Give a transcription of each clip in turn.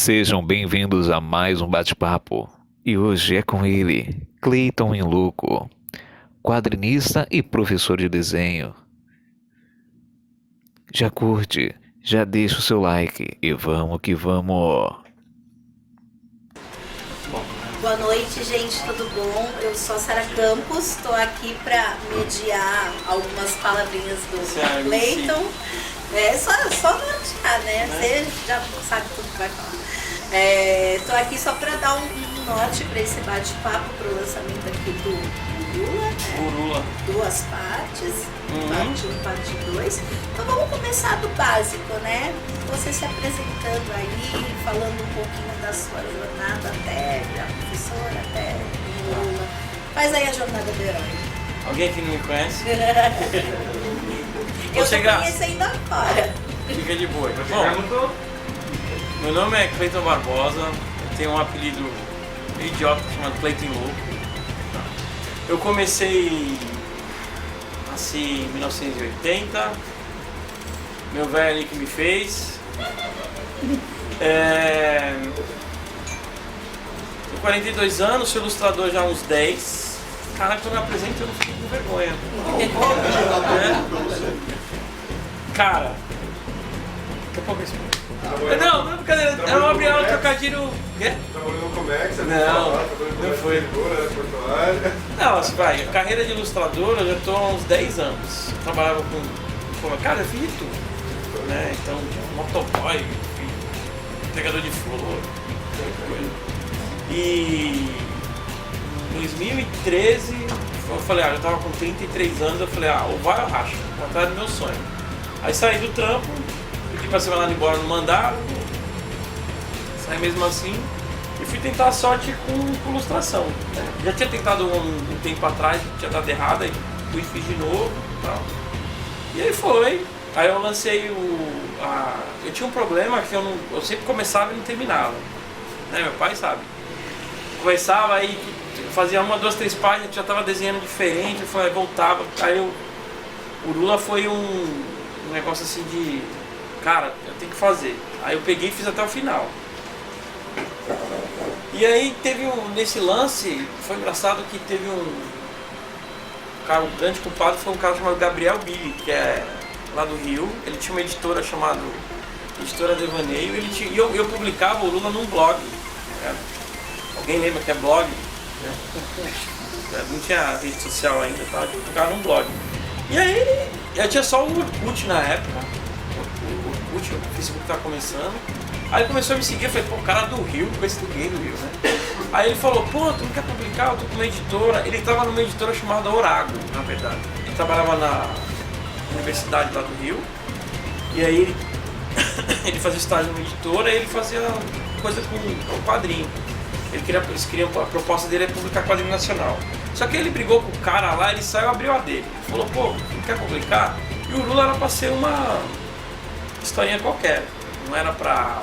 Sejam bem-vindos a mais um bate-papo. E hoje é com ele, Cleiton Inluco, quadrinista e professor de desenho. Já curte, já deixa o seu like e vamos que vamos! Boa noite, gente, tudo bom? Eu sou a Sara Campos, estou aqui para mediar algumas palavrinhas do Cleiton. É só nortear, né? Você já sabe tudo que vai falar. Estou aqui só para dar um norte para esse bate-papo, para o lançamento aqui do Urula, né? Urula. Duas partes, parte 1, parte 2. Então vamos começar do básico, né? Você se apresentando aí, falando um pouquinho da sua jornada até virar professora, até Urula. Faz aí a jornada do herói. Alguém aqui não me conhece? Eu Você tô conhecendo agora. Fica de boa. Bom, meu nome é Cleiton Barbosa, eu tenho um apelido idiota chamado Cleiton Louco. Eu comecei assim em 1980, meu velho ali que me fez. Tenho 42 anos, sou ilustrador já há uns 10. Caraca, quando eu apresento eu não fico com vergonha. Cara, daqui a pouco eu explico. Não é brincadeira, era uma abrião, trocadilho. Quê? Trabalhou no Comex, Não foi. Não, assim, vai, carreira de ilustrador eu já estou há uns 10 anos. Eu trabalhava com. Cara, eu fiz de tudo. Né? Então, motoboy, entregador de flor, coisa. E em 2013, eu falei, eu tava com 33 anos, eu falei, ou vai ou racha, vou atrás do meu sonho. Aí saí do trampo, pedi pra ser mandado embora, não mandaram, saí mesmo assim e fui tentar a sorte com ilustração. Né? Já tinha tentado um tempo atrás, tinha dado errado, aí fiz de novo e tal. E aí foi. Aí eu lancei eu tinha um problema que eu sempre começava e não terminava. Né? Meu pai sabe. Começava aí, fazia 1, 2, 3 páginas, já estava desenhando diferente, voltava. Aí o Urula foi um negócio assim de, cara, eu tenho que fazer. Aí eu peguei e fiz até o final. E aí nesse lance, foi engraçado que teve o grande culpado foi um cara chamado Gabriel Billy, que é lá do Rio. Ele tinha uma editora chamada Editora Devaneio, e eu publicava o Urula num blog. Né? Alguém lembra que é blog? Não tinha rede social ainda, tá? Eu publicava num blog. E aí, eu tinha só o Orkut na época. O Orkut, o Facebook tava começando. Aí ele começou a me seguir, eu falei, pô, o cara do Rio, conhece ninguém do Rio, né? Aí ele falou, pô, tu não quer publicar? Eu tô com uma editora. Ele tava numa editora chamada Orago, na verdade. Ele trabalhava na universidade lá do Rio. E aí ele fazia estágio numa editora e ele fazia coisa com quadrinho. Eles queriam, a proposta dele é publicar quadrinho nacional. Só que ele brigou com o cara lá, ele saiu e abriu a dele. Ele falou, pô, não quer publicar? E o Urula era pra ser uma historinha qualquer. Não era pra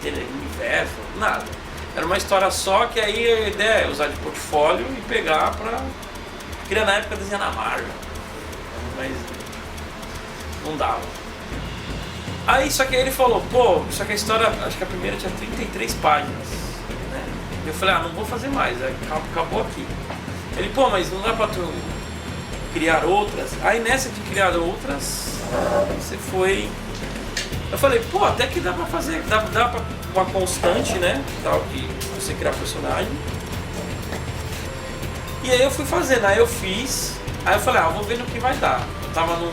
ter universo, nada. Era uma história só, que aí a ideia é usar de portfólio e pegar pra... Queria na época desenhar na Marvel, mas não dava. Aí, só que aí ele falou, pô, só que a história, acho que a primeira tinha 33 páginas. Né? Eu falei, não vou fazer mais, acabou aqui. Ele, pô, mas não dá pra tu criar outras? Aí nessa de criar outras, você foi... Eu falei, pô, até que dá pra fazer, dá pra uma constante, né? Tal, que você criar personagem. E aí eu fui fazendo, aí eu fiz, aí eu falei, vou ver no que vai dar. Eu tava não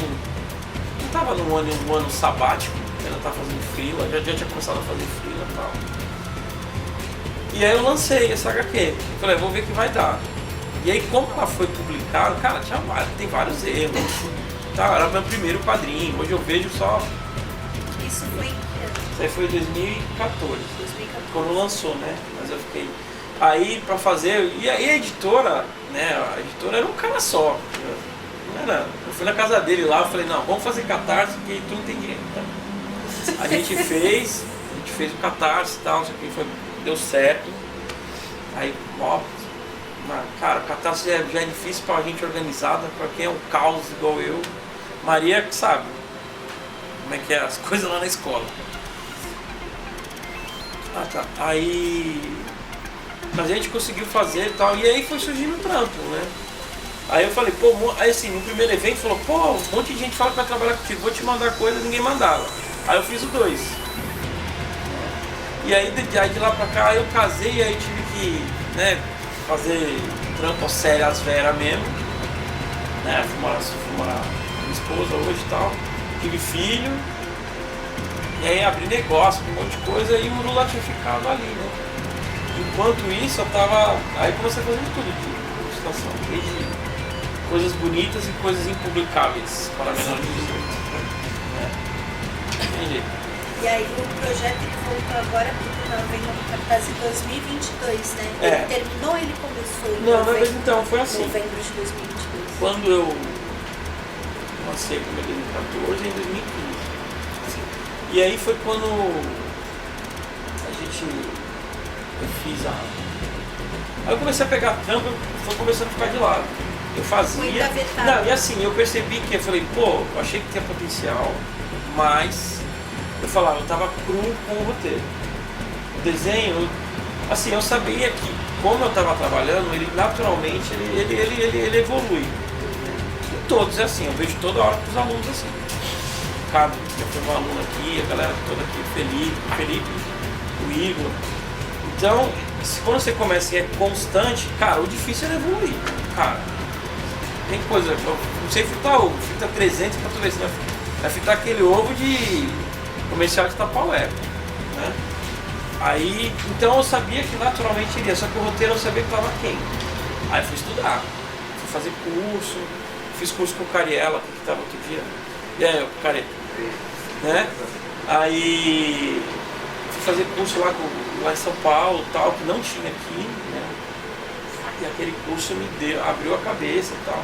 tava num ano sabático, eu não tava fazendo freela, já tinha começado a fazer freela e tal. E aí eu lancei essa HQ, eu falei, vou ver o que vai dar. E aí como ela foi publicada, cara, tem vários erros. Tá, era o meu primeiro quadrinho, hoje eu vejo só... Isso foi em que ano? Isso aí foi em 2014, quando lançou, né? Mas eu fiquei... Aí pra fazer... E a editora, né? A editora era um cara só. Não era... Eu fui na casa dele lá, eu falei, não, vamos fazer Catarse, porque tu não tem dinheiro, tá? A gente fez o Catarse e tal, não sei o que, deu certo. Aí, cara, o Catarse já é difícil pra gente organizada, pra quem é um caos igual eu. Maria que sabe como é que é as coisas lá na escola. Ah, tá. Aí a gente conseguiu fazer e tal, e aí foi surgindo o trampo, né? Aí eu falei, pô, aí assim, no primeiro evento falou, pô, um monte de gente fala que vai trabalhar contigo, vou te mandar coisa, ninguém mandava. Aí eu fiz o 2. E aí de lá pra cá eu casei, e aí tive que, né, fazer trampo sério às veras mesmo, né? Fui morar com minha esposa hoje e tal, tive filho, e aí abri negócio, um monte de coisa, e o Urula tinha ficado ali, né? Enquanto isso eu tava. Aí comecei a fazer tudo de ilustração, desde coisas bonitas e coisas impublicáveis para menores de 18. Entendi. E aí o projeto ele voltou agora porque vem no cartaz em 2022, né? É. Ele terminou ou ele começou em Não, mas então foi assim. novembro de 2022? Quando eu lancei como em 2014 em 2015. E aí foi quando a gente. Eu fiz a. Aí eu comecei a pegar trampo, foi começando a ficar de lado. Eu fazia. Não, e assim, eu percebi que eu falei, pô, eu achei que tinha potencial, mas eu falava, eu tava cru com o roteiro. O desenho, assim, eu sabia que como eu tava trabalhando, ele naturalmente ele evolui. E todos é assim, eu vejo toda hora com os alunos assim. O Cabo, que foi um aluno aqui, a galera toda aqui, o Felipe, o Igor. Então, quando você começa e é constante, cara, o difícil é evoluir, cara. Tem coisa, não sei fritar ovo, frita 300 pra tu ver, você vai fritar aquele ovo de comercial de Tupperware, né? Aí, então eu sabia que naturalmente iria, só que o roteiro eu sabia que tava quente. Aí fui estudar, fui fazer curso, fiz curso com o Cariela, que tava outro dia, e aí, o Cariela, né? Aí fui fazer curso lá em São Paulo, tal, que não tinha aqui, né? E aquele curso abriu a cabeça e tal,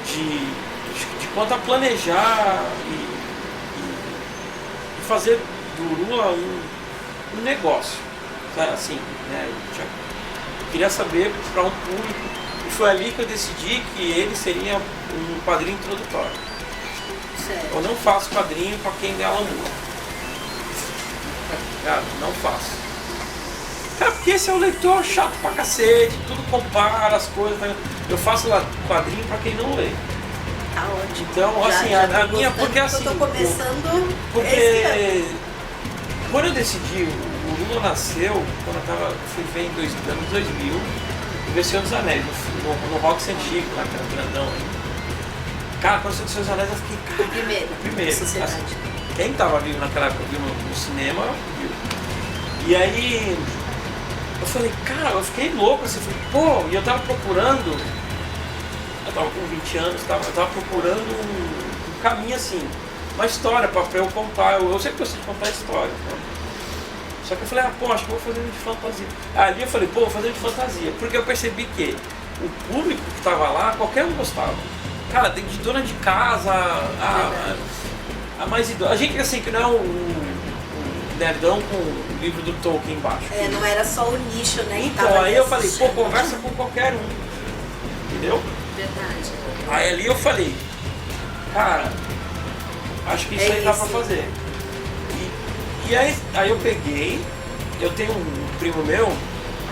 de quanto a planejar e fazer do Urula um negócio, sabe? Assim, né? Eu queria saber para um público, e foi ali que eu decidi que ele seria um quadrinho introdutório. Certo. Eu não faço quadrinho para quem ganha Lamu. Cara, não faço. Cara, porque esse é um leitor chato pra cacete, tudo compara as coisas. Né? Eu faço lá quadrinho pra quem não lê. Tá ótimo. Então, assim, já a minha. Porque assim. Eu tô começando. Porque quando eu decidi, o Lula nasceu, quando eu fui ver em anos 2000, eu vi o Senhor dos Anéis, no Rock Antigo, lá que era grandão aí. Cara, quando eu vi o Senhor dos Anéis, eu fiquei. Cara, O primeiro. Assim, quem tava vivo naquela época, viu no cinema, viu. E aí. Eu falei, cara, eu fiquei louco, assim, falei, pô, e eu tava procurando, eu tava com 20 anos, eu tava procurando um caminho assim, uma história pra eu contar, eu sempre gostei de contar histórias, né? Só que eu falei, pô, acho que eu vou fazer um de fantasia. Ali eu falei, pô, vou fazer um de fantasia, porque eu percebi que o público que tava lá, qualquer um gostava. Cara, tem de dona de casa, a mais idosa, a gente assim, que não é um nerdão com o livro do Tolkien embaixo. É, não era só o nicho, né? Então, aí eu falei, pô, conversa com qualquer um. Entendeu? Verdade. Aí ali eu falei, cara, acho que isso aí dá pra fazer. E aí eu peguei, eu tenho um primo meu,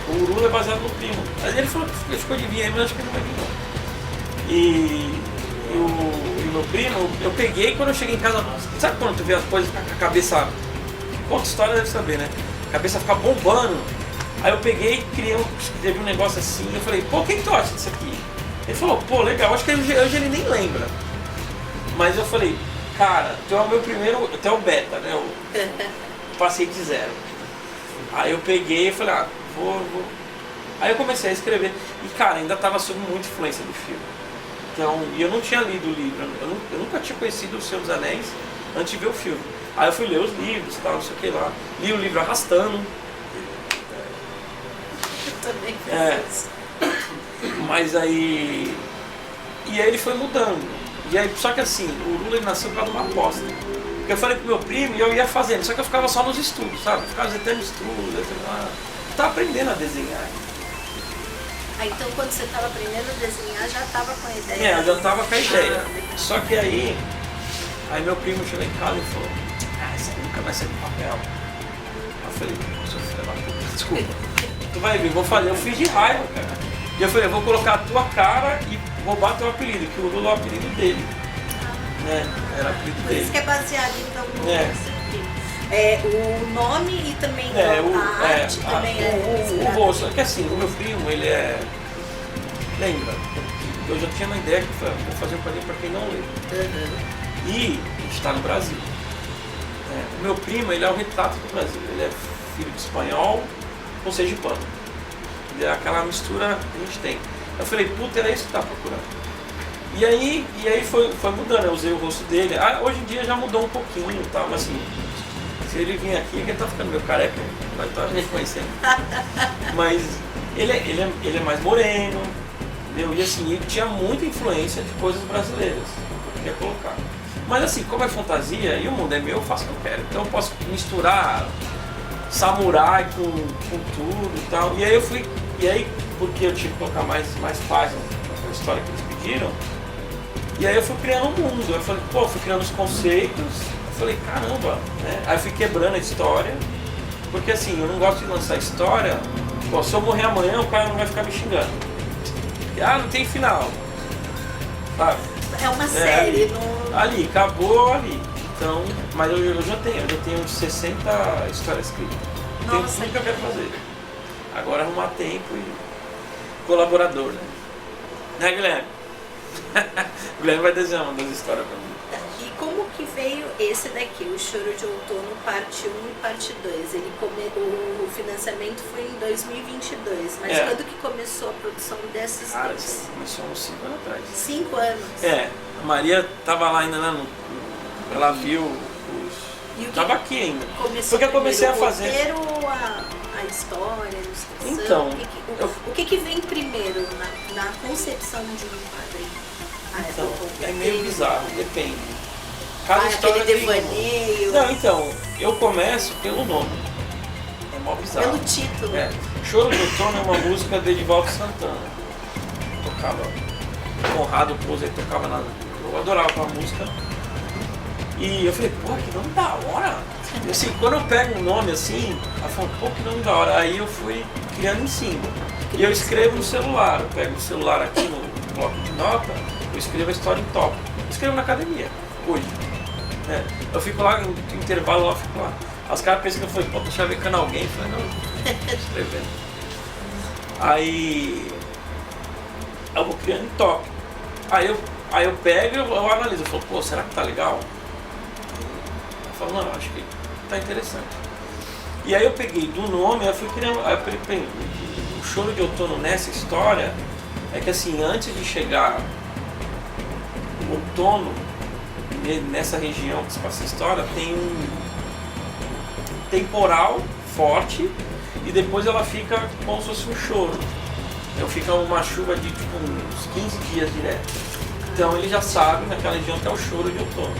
o Urula é baseado no primo. Aí ele falou que ficou de vir aí, mas acho que ele não vai vir não. E o meu primo, eu peguei quando eu cheguei em casa, sabe quando tu vê as coisas com a cabeça. Conta história deve saber, né? A cabeça fica bombando. Aí eu peguei, escrevi um negócio assim, eu falei, pô, o que tu acha disso aqui? Ele falou, pô, legal, acho que hoje ele nem lembra. Mas eu falei, cara, tu é o meu primeiro, tu é o beta, né? Eu passei de 0. Aí eu peguei e falei, vou. Aí eu comecei a escrever. E cara, ainda tava sob muita influência do filme. Então, e eu não tinha lido o livro, eu nunca tinha conhecido O Senhor dos Anéis antes de ver o filme. Aí eu fui ler os livros, tal, não sei o que lá. Li o livro arrastando. Eu também fiz isso. Mas aí. E aí ele foi mudando. E aí, só que assim, o Lula ele nasceu por causa de uma aposta. Porque eu falei pro meu primo e eu ia fazendo, só que eu ficava só nos estudos, sabe? Eu ficava nos eternos estudos, eu tava aprendendo a desenhar. Então quando você estava aprendendo a desenhar, já estava com a ideia? Eu já tava com a ideia. Só que aí meu primo chegou em casa e falou, isso aí nunca vai ser do papel. Eu falei, seu filho da puta, desculpa. Tu vai ver, vou fazer, eu fiz de raiva, cara. E eu falei, eu vou colocar a tua cara e roubar teu apelido, que o Lula é o apelido dele. Né? Era o apelido Por dele. isso que é baseado então no o nome e também a arte também o rosto. É que assim, o meu primo, ele é. Lembra? Eu já tinha uma ideia que eu vou fazer um quadrinho para quem não lê. E a gente está no Brasil. O meu primo, ele é o retrato do Brasil. Ele é filho de espanhol com sergipano. Ele é aquela mistura que a gente tem. Eu falei, puta, era isso que tá procurando. E aí foi mudando, eu usei o rosto dele. Hoje em dia já mudou um pouquinho, tá? Mas assim, se ele vir aqui, ele tá ficando meio careca, vai estar reconhecendo. Mas ele é mais moreno, entendeu? E assim, ele tinha muita influência de coisas brasileiras, que eu queria colocar. Mas assim, como é fantasia e o mundo é meu, eu faço o que eu quero. Então eu posso misturar samurai com tudo e tal. E aí porque eu tive que colocar mais páginas na história que eles pediram, e aí eu fui criando um mundo. Eu falei, fui criando os conceitos. Eu falei, caramba, né? Aí eu fui quebrando a história, porque assim, eu não gosto de lançar história. Se eu morrer amanhã, o cara não vai ficar me xingando. Não tem final. Sabe? É uma série. Ali, acabou ali. Então, mas eu já tenho 60 histórias escritas. Tem tudo que eu quero fazer. Agora arrumar tempo e colaborador, né, Guilherme? Guilherme vai desenhar uma das histórias pra mim. E como que veio esse daqui, o Choro de Outono, parte 1 e parte 2? O financiamento foi em 2022, mas quando que começou a produção desses dois? Isso começou uns 5 anos atrás. 5 anos? A Maria tava lá ainda, né, ela viu os... Tava aqui ainda. Porque eu comecei a fazer... Primeiro a história, a ilustração? Então... O que vem primeiro na concepção de um quadrinho? Então, é meio bizarro, depende. Cada história aquele tem devaneio... Não, então, eu começo pelo nome. É mó bizarro. Pelo título. Choro de Outono é uma música de Edivaldo Santana. Tocava... Conrado Pouso, ele tocava na... Eu adorava aquela música. E eu falei, que nome da hora! E assim, quando eu pego um nome assim, eu falo, que nome da hora! Aí eu fui criando em cima. E eu escrevo no celular. Eu pego o celular aqui no bloco de nota, eu escrevo a história em top. Eu escrevo na academia, hoje. Eu fico lá, no intervalo lá, fico lá. Os caras pensam que eu falei, tô chavecando alguém. Eu falei, não, escrevendo. Aí eu vou criando em top. Aí eu pego e eu analiso. Eu falo, será que tá legal? Eu falo, não, acho que tá interessante. E aí eu peguei do nome, eu fui criando. Aí eu peguei, o Choro de Outono nessa história é que assim, antes de chegar o outono, nessa região que se passa a história, tem um temporal forte e depois ela fica como se fosse um choro. Então fica uma chuva de tipo uns 15 dias direto. Então ele já sabe naquela região que é o choro de outono,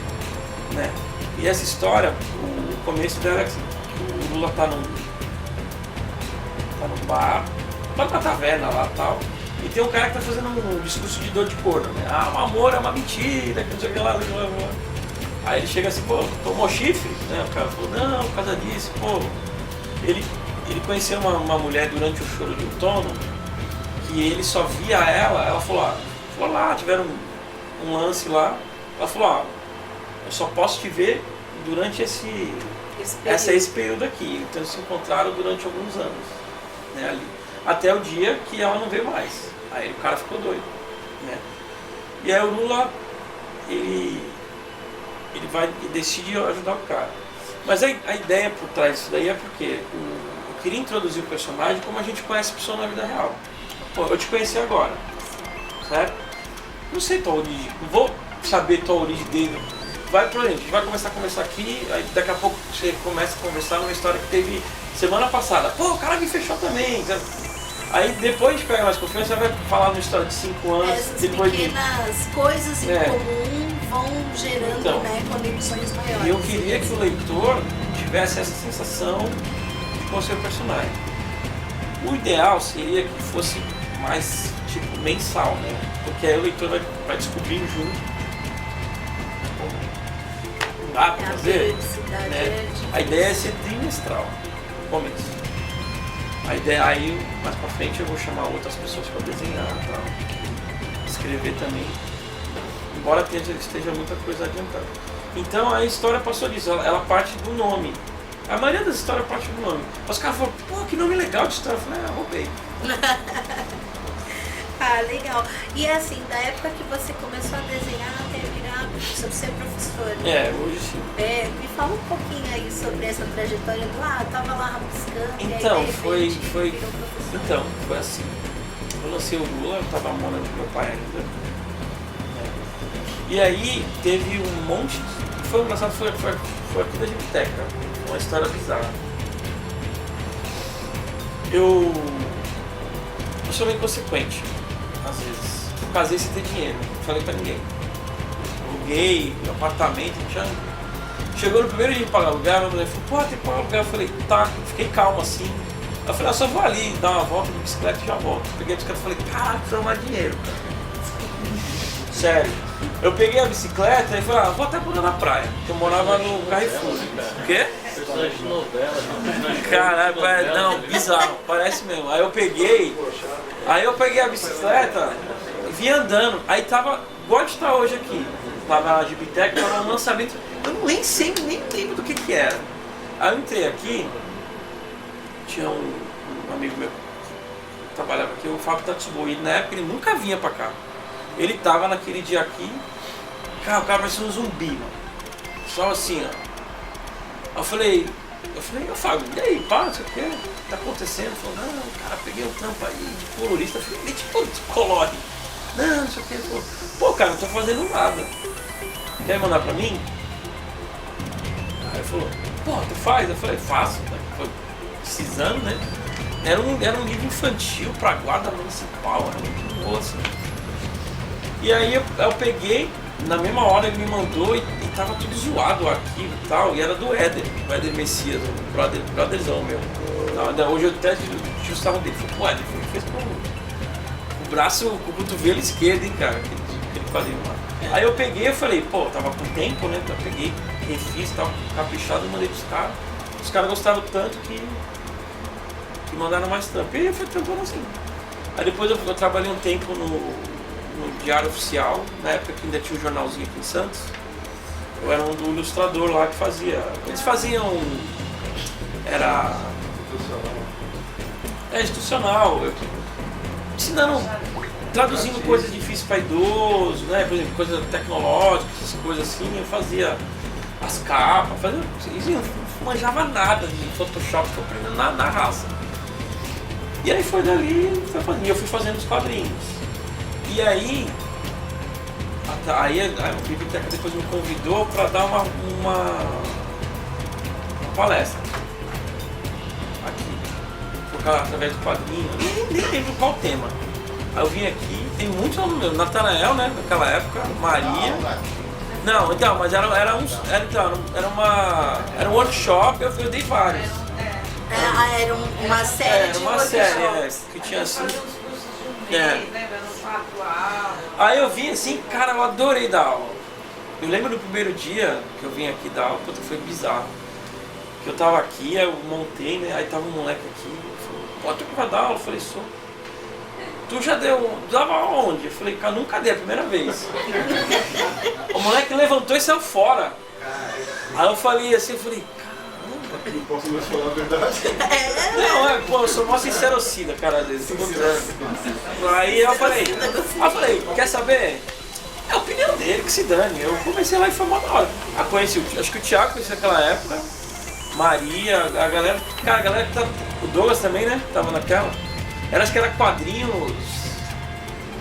né? E essa história, o começo dela é que o Lula tá num bar, tá numa taverna lá e tal, e tem um cara que tá fazendo um discurso de dor de corno, né? O amor é uma mentira, que não sei o que lá. Aí ele chega assim, tomou chifre? Né? O cara falou, não, por causa disso, Ele conheceu uma mulher durante o Choro de Outono, que ele só via ela falou lá, tiveram um lance lá, ela falou, eu só posso te ver durante esse período aqui. Então eles se encontraram durante alguns anos, né, ali. Até o dia que ela não veio mais. Aí o cara ficou doido, né? E aí o Lula, ele decide ajudar o cara. Mas a ideia por trás disso daí é porque eu queria introduzir o personagem como a gente conhece a pessoa na vida real. Eu te conheci agora, certo? Não sei tua origem, não vou saber tua origem dele. Vai pra gente vai começar a conversar aqui, aí daqui a pouco você começa a conversar numa história que teve semana passada. O cara me fechou também, sabe? Aí depois de pegar mais confiança, você vai falar uma história de 5 anos. Essas depois pequenas coisas em comum vão gerando conexões maiores. E eu queria que o leitor tivesse essa sensação de conhecer o personagem. O ideal seria que fosse mais tipo mensal, né? Porque aí o leitor vai descobrir junto. Não dá pra fazer, né? A ideia é ser trimestral. começo. A ideia aí, mais pra frente, eu vou chamar outras pessoas para desenhar e tal. Escrever também. Embora esteja muita coisa adiantada. Então a história passou disso, ela parte do nome. A maioria das histórias parte do nome. Os caras falaram, pô, que nome legal de história. Eu falei, roubei. Ah, legal. E assim, da época que você começou a desenhar até virar ser professor. Hoje sim. Me fala um pouquinho aí sobre essa trajetória do tava lá rabiscando. Então, e aí, foi assim. Eu lancei o Lula, eu tava morando com meu pai ainda. E aí teve um monte. Foi engraçado, foi aqui da biblioteca. Uma história bizarra. Eu sou meio inconsequente, às vezes. Eu casei sem ter dinheiro, não falei pra ninguém. Aluguei meu apartamento, chegou no primeiro dia de pagar aluguel, minha mulher falou, pô, tem que pagar aluguel. Eu falei, tá, fiquei calmo assim. Eu falei, só vou ali dar uma volta de bicicleta e já volto. Peguei a bicicleta e falei, caralho, precisa mais dinheiro, cara. Sério. Eu peguei a bicicleta e falei, vou até pular na praia. Eu morava no Carrefour. O quê? Personagem de novela. Caralho, não, bizarro, parece mesmo. Aí eu peguei a bicicleta e vim andando. Aí tava, igual a gente tá hoje aqui, lá na Gibiteca, tava um lançamento. Eu nem lembro do que era. Aí eu entrei aqui, tinha um amigo meu que trabalhava aqui, o Fábio Tatsubo, e na época ele nunca vinha pra cá. Ele tava naquele dia aqui, cara, o cara parecia um zumbi, mano. Só assim, ó. Eu falei, Fábio, e aí, pá, não sei o que tá acontecendo? Ele falou, não, cara, peguei um trampo aí de colorista. Eu falei, tipo, colore. Não sei o que. Ele falou, pô, cara, não tô fazendo nada. Quer mandar pra mim? Aí ele falou, pô, tu faz? Eu falei, faço, né? Foi precisando, né? Era um livro infantil pra guarda municipal, era muito bom assim. E aí eu peguei, na mesma hora ele me mandou e tava tudo zoado o arquivo e tal, e era do Éder, o Éder Messias, o brotherzão meu. Hoje eu até justava dele, falei, pô, Éder, fez com o braço, com o cotovelo esquerdo, hein, cara, aquele quadrinho lá. Aí eu peguei e falei, pô, tava com tempo, né, então eu peguei, refiz, tava caprichado e mandei pros caras. Os caras gostaram tanto que mandaram mais trampo. E eu fui trampando assim. Aí depois eu trabalhei um tempo no Diário Oficial, na época que ainda tinha um jornalzinho aqui em Santos. Eu era um do ilustrador lá que fazia. Eles faziam. Era. Institucional. Ensinando. Traduzindo coisas difíceis para idoso, né? Por exemplo, coisas tecnológicas, essas coisas assim. Eu fazia as capas, eu não manjava nada de Photoshop, tô aprendendo na raça. E aí foi dali, eu fui fazendo os quadrinhos. E aí a biblioteca depois me convidou para dar uma palestra aqui, através do quadrinho, nem lembro qual tema. Aí eu vim aqui, tem muitos alunos meus, Natanael, né, naquela época, Maria. Não, então, mas era um workshop, eu dei vários. Era uma série Era uma série, que tinha assim. Aí eu vim assim, cara, eu adorei dar aula. Eu lembro do primeiro dia que eu vim aqui dar aula, foi bizarro. Que eu tava aqui, aí eu montei, né? Aí tava um moleque aqui, falou, pô, tu que vai dar aula? Eu falei, sou. Tu já dava aula onde? Eu falei, cara, nunca dei, a primeira vez. O moleque levantou e saiu fora. Aí eu falei assim, Posso mais falar a verdade? Não, eu sou mó sincerocida, cara, às vezes. Aí eu falei, quer saber? É a opinião dele, que se dane. Eu comecei lá e foi uma da hora. Acho que o Thiago conhecia naquela época, Maria, a galera que tá. O Douglas também, né? Tava naquela. Acho que era quadrinhos.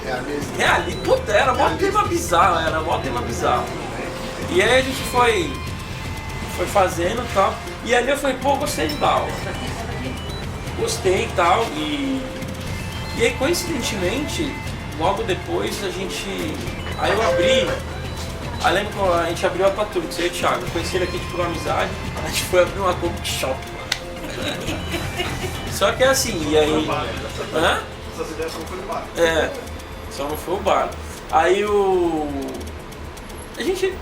Realista. Puta, era mó tema bizarro, E aí a gente foi fazendo e tal. E ali eu falei, pô, gostei de dar aula. Gostei e tal. E aí, coincidentemente, logo depois aí eu abri. Aí lembro que a gente abriu a Patrulha, eu e o Thiago. Eu conheci ele aqui por amizade. A gente foi abrir uma comic shop. Só que é assim, e aí. Hã? Essas ideias só não foi no bar. Só não foi o bar. Aí a gente.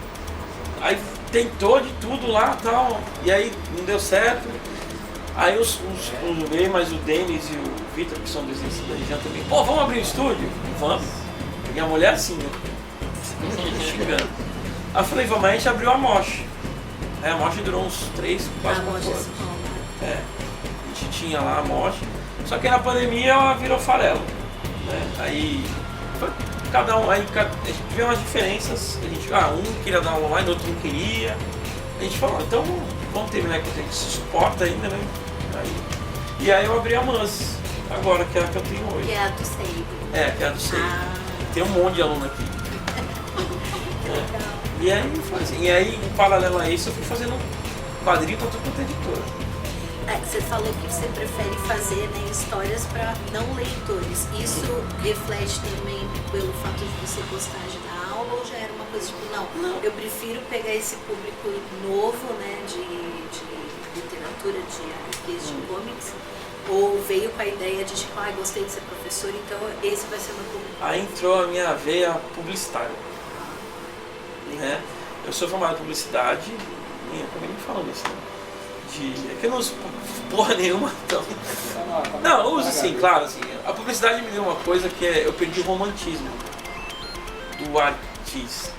Aí tentou de tudo lá e tal, e aí não deu certo. Aí o Lê, mas o Denis e o Vitor, que são desenhistas da região também, pô, vamos abrir um estúdio? Vamos. Peguei a mulher assim, né? Xingando. Aí eu falei, vamos, aí a gente abriu a Mosh. Aí a Mosh durou uns 3, quase 4 anos. É, a gente tinha lá a Mosh, só que na pandemia ela virou farelo. Né? Aí cada um, aí a gente viu umas diferenças, a gente, um queria dar online, outro não queria. A gente falou, então vamos terminar que a gente se suporta ainda, né? E aí eu abri a Mans, agora, que é a que eu tenho hoje. Que é a do Save. É, que é a do Save. Tem um monte de aluno aqui. E aí foi assim, e aí em paralelo a isso eu fui fazendo quadrinho para tudo quanto é editora. Você falou que você prefere fazer, né, histórias para não leitores. Isso reflete também pelo fato de você gostar de dar aula ou já era uma coisa tipo, não, eu prefiro pegar esse público novo, né, de literatura, de HQs, de comics, ou veio com a ideia de tipo, gostei de ser professor, então esse vai ser meu público. Aí entrou a minha veia publicitária. Né? Eu sou formado em publicidade, eu também me falando isso, né? É que eu não uso porra nenhuma, então. Não, eu uso assim, claro, assim. A publicidade me deu uma coisa que é, eu perdi o romantismo do artista.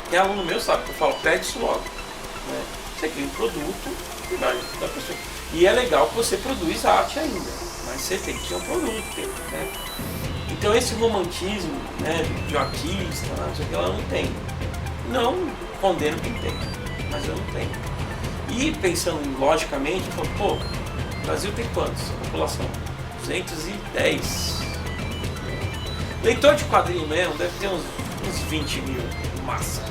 Quem é aluno meu sabe que eu falo, pede isso logo. Né? Você cria um produto e vai da pessoa. E é legal que você produz arte ainda, mas você tem que ter um produto, né? Então esse romantismo, né, de artista, não sei o que, ela não tem. Não condeno quem tem, mas eu não tenho. E pensando logicamente, eu falo, pô, o Brasil tem quantos? A população? 210. Leitor de quadrinho mesmo deve ter uns 20 mil no máximo.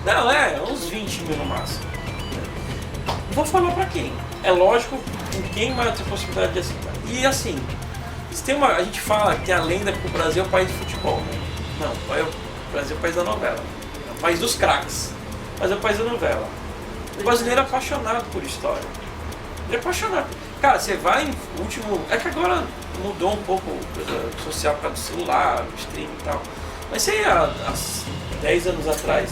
Não, uns 20 mil no máximo. Vou falar pra quem? É lógico com quem vai ter possibilidade de aceitar. E assim, a gente fala que a lenda que o Brasil é o país de futebol, né? Não, o Brasil é o país da novela. É o país dos craques, mas é o país da novela. O brasileiro é apaixonado por história. Ele é apaixonado. Cara, você vai em último... É que agora mudou um pouco a coisa social por causa do celular, do streaming e tal. Mas você ia há 10 anos atrás,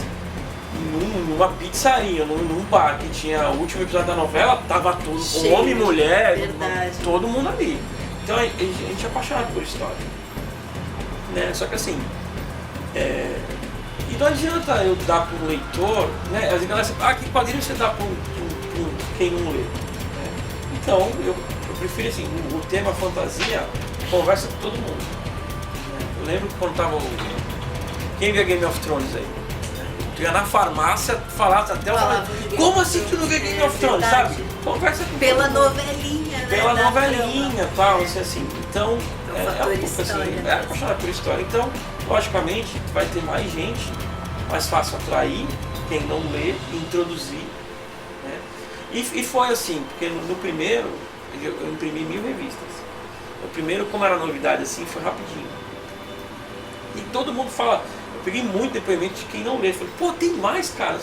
numa pizzaria, num bar que tinha o último episódio da novela, tava todo, homem e mulher, todo mundo ali. Então a gente é apaixonado por história. Né? Só que assim... E não adianta eu dar para um leitor, né? As galera falam, que quadrinho você dá para quem não lê? Então, eu prefiro assim, o tema fantasia conversa com todo mundo. Eu lembro que quando tava quem vê Game of Thrones aí? Tu ia na farmácia, falasse até o como assim tu não vê Game of Thrones, sabe? Conversa com pela novelinha, né? Pela novelinha, tal, assim. Então, é apaixonado por história. Então, logicamente, vai ter mais gente, mais fácil atrair quem não lê, introduzir. Né? E foi assim, porque no primeiro, eu imprimi 1000 revistas. O primeiro, como era novidade assim, foi rapidinho. E todo mundo fala, eu peguei muito depoimento de quem não lê. Eu falei, pô, tem mais, cara.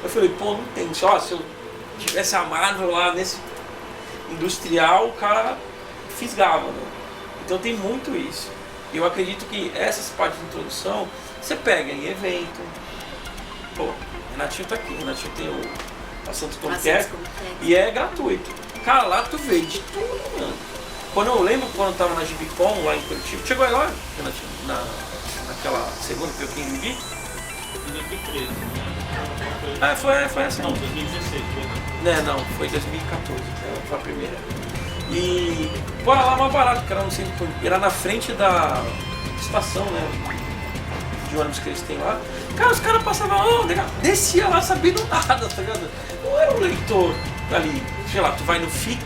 Eu falei, pô, não tem. Só se eu tivesse a Marvel lá nesse industrial, o cara fisgava, né? Então tem muito isso. Eu acredito que essas partes de introdução, você pega em evento. Pô, Renatinho tá aqui, Renatinho tem o Santos Comitec e é gratuito. Cara, lá tu vê de tudo, mano. Quando eu lembro quando eu tava na Gibicon lá em Curitiba, chegou agora, Renatinho, naquela segunda que eu quis vir? Em 2013, Foi assim. Não, 2016, foi. Não, foi 2014, foi a primeira. E pô, era lá mais barato, que era no centro, era na frente da estação, né? De ônibus que eles têm lá. Cara, os caras passavam, descia lá sabendo nada, tá ligado? Não era o leitor ali, sei lá, tu vai no FIC,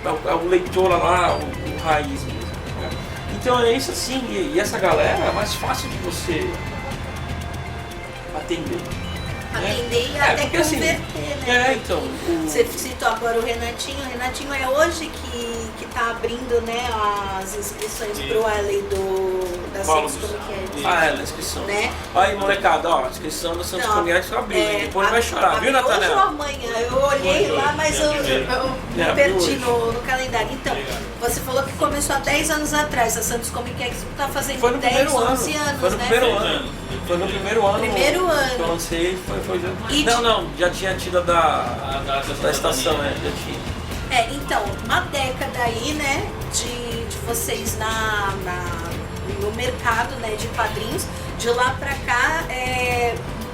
é o leitor lá, o raiz mesmo. Né? Então é isso assim, e essa galera é mais fácil de você atender. Atender e até porque, converter, assim, né? Então. Você citou agora o Renatinho. O Renatinho é hoje que tá abrindo, né, as inscrições pro L da Santos Comiquete. Na inscrição. Né? Aí, molecada, ó, a inscrição da Santos Comiquete tá abrindo. Depois vai chorar, viu, Hoje ou Natanel? amanhã? Eu olhei lá, mas eu me perdi no calendário. Então, Você falou que começou há 10 anos atrás. A Santos Comic Expo tá fazendo Foi no 10, primeiro 11 ano. anos, Foi no né? primeiro ano. Foi no primeiro ano. Primeiro ano. Que eu lancei, foi já... E Não, já tinha tido a da estação, né? já tinha. Então, uma década aí, né, de vocês no mercado, né, de quadrinhos. De lá pra cá,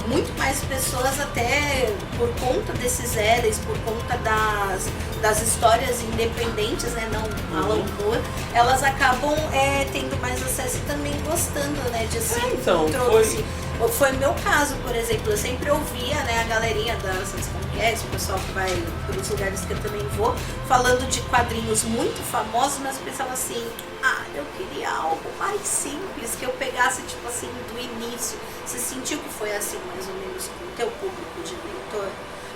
muito mais pessoas, até por conta desses héroes, por conta das histórias independentes, né, não Alan Moore, elas acabam tendo mais acesso e também gostando, né, de se introduzir. Foi meu caso, por exemplo, eu sempre ouvia, né, a galerinha da Santos Comic Expo, o pessoal que vai para os lugares que eu também vou, falando de quadrinhos muito famosos, mas eu pensava assim, eu queria algo mais simples, que eu pegasse, tipo assim, do início. Você sentiu que foi assim, mais ou menos, com o teu público de leitor?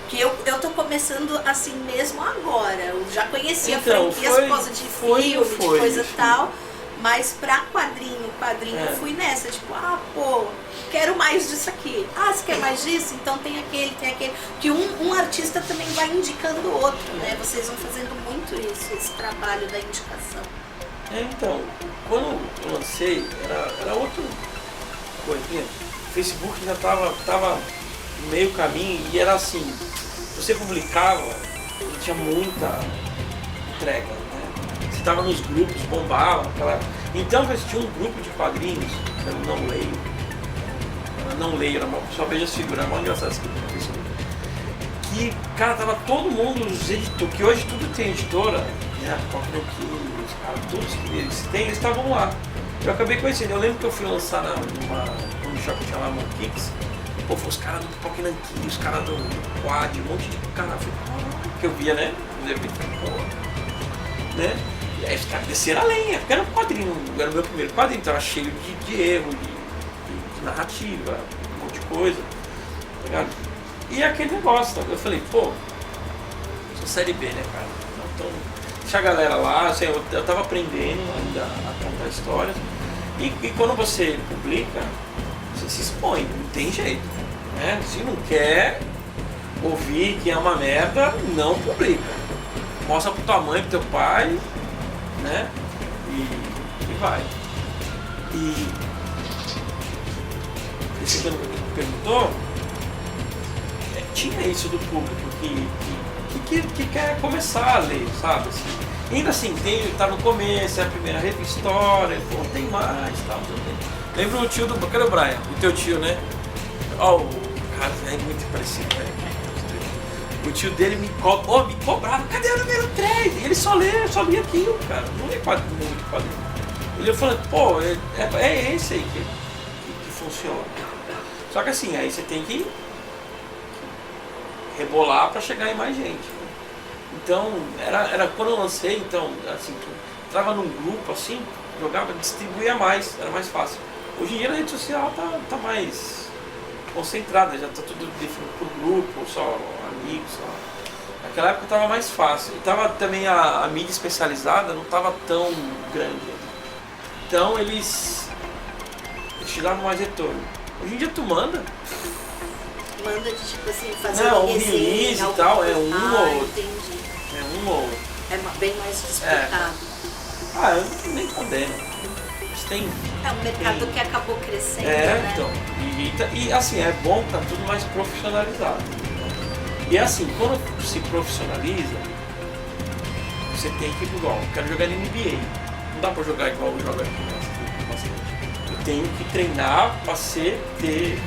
Que eu tô começando assim mesmo agora, eu já conhecia franquias por causa de filme, de coisa e tal, mas pra quadrinho eu fui nessa, tipo, quero mais disso aqui. Você quer mais disso? Então tem aquele. Que um artista também vai indicando o outro, né? Vocês vão fazendo muito isso, esse trabalho da indicação. Então, quando eu lancei, era outra coisinha. O Facebook já tava no meio caminho e era assim, você publicava e tinha muita entrega, né? Você tava nos grupos, bombava, Então eu tinha um grupo de quadrinhos, que eu não leio, era uma só veja as figuras, era uma engraçada esse grupo no Facebook. Que, cara, tava todo mundo, os editores, que hoje tudo tem editora, né? Os caras, todos que eles têm, eles estavam lá. Eu acabei conhecendo, eu lembro que eu fui lançar num shopping que tinha lá, Mon Kicks, foi os caras do Pokémon Nankin, os caras do Quad, um monte de cara, que eu via, né? Né? E aí os caras desceram a lenha, porque era um quadrinho, era o meu primeiro quadrinho, então era cheio de erro, de narrativa, um monte de coisa, tá ligado? E aquele negócio, tá? Eu falei, sou série B, né, cara? Então, deixa a galera lá, assim, eu tava aprendendo ainda a contar histórias, e quando você publica, você se expõe, não tem jeito, né? Se não quer ouvir que é uma merda, não publica. Mostra pro tua mãe, pro teu pai, né? E vai. E esse que perguntou, tinha isso do público que quer começar a ler, sabe? Assim, ainda assim, tá no começo, é a primeira revista, história, tem mais, tal, também. Lembra o tio cadê o Brian? O teu tio, né? O cara é muito parecido, né? O tio dele me cobrava, cadê o número 3? E ele só lia aquilo, cara. Não lê muito quadrinho. Ele falou, é esse aí que funciona. Só que assim, aí você tem que rebolar pra chegar em mais gente. Então, era quando eu lancei, então, assim, entrava num grupo assim, jogava, distribuía mais, era mais fácil. Hoje em dia a rede social tá mais concentrada, já tá tudo definido por grupo, só amigos, só. Naquela época tava mais fácil. E tava também a mídia especializada não tava tão grande. Então eles te davam mais retorno. Hoje em dia tu manda de tipo assim, fazer um resenha, release e tal, é um ou outro. Entendi. É um ou outro. É bem mais disputado. Eu nem condeno. Tem, um mercado que acabou crescendo, né? Então, e assim, é bom que tá tudo mais profissionalizado. E assim, quando se profissionaliza, você tem que ir igual, eu quero jogar NBA. Não dá pra jogar igual eu jogo aqui, eu tenho que treinar pra ter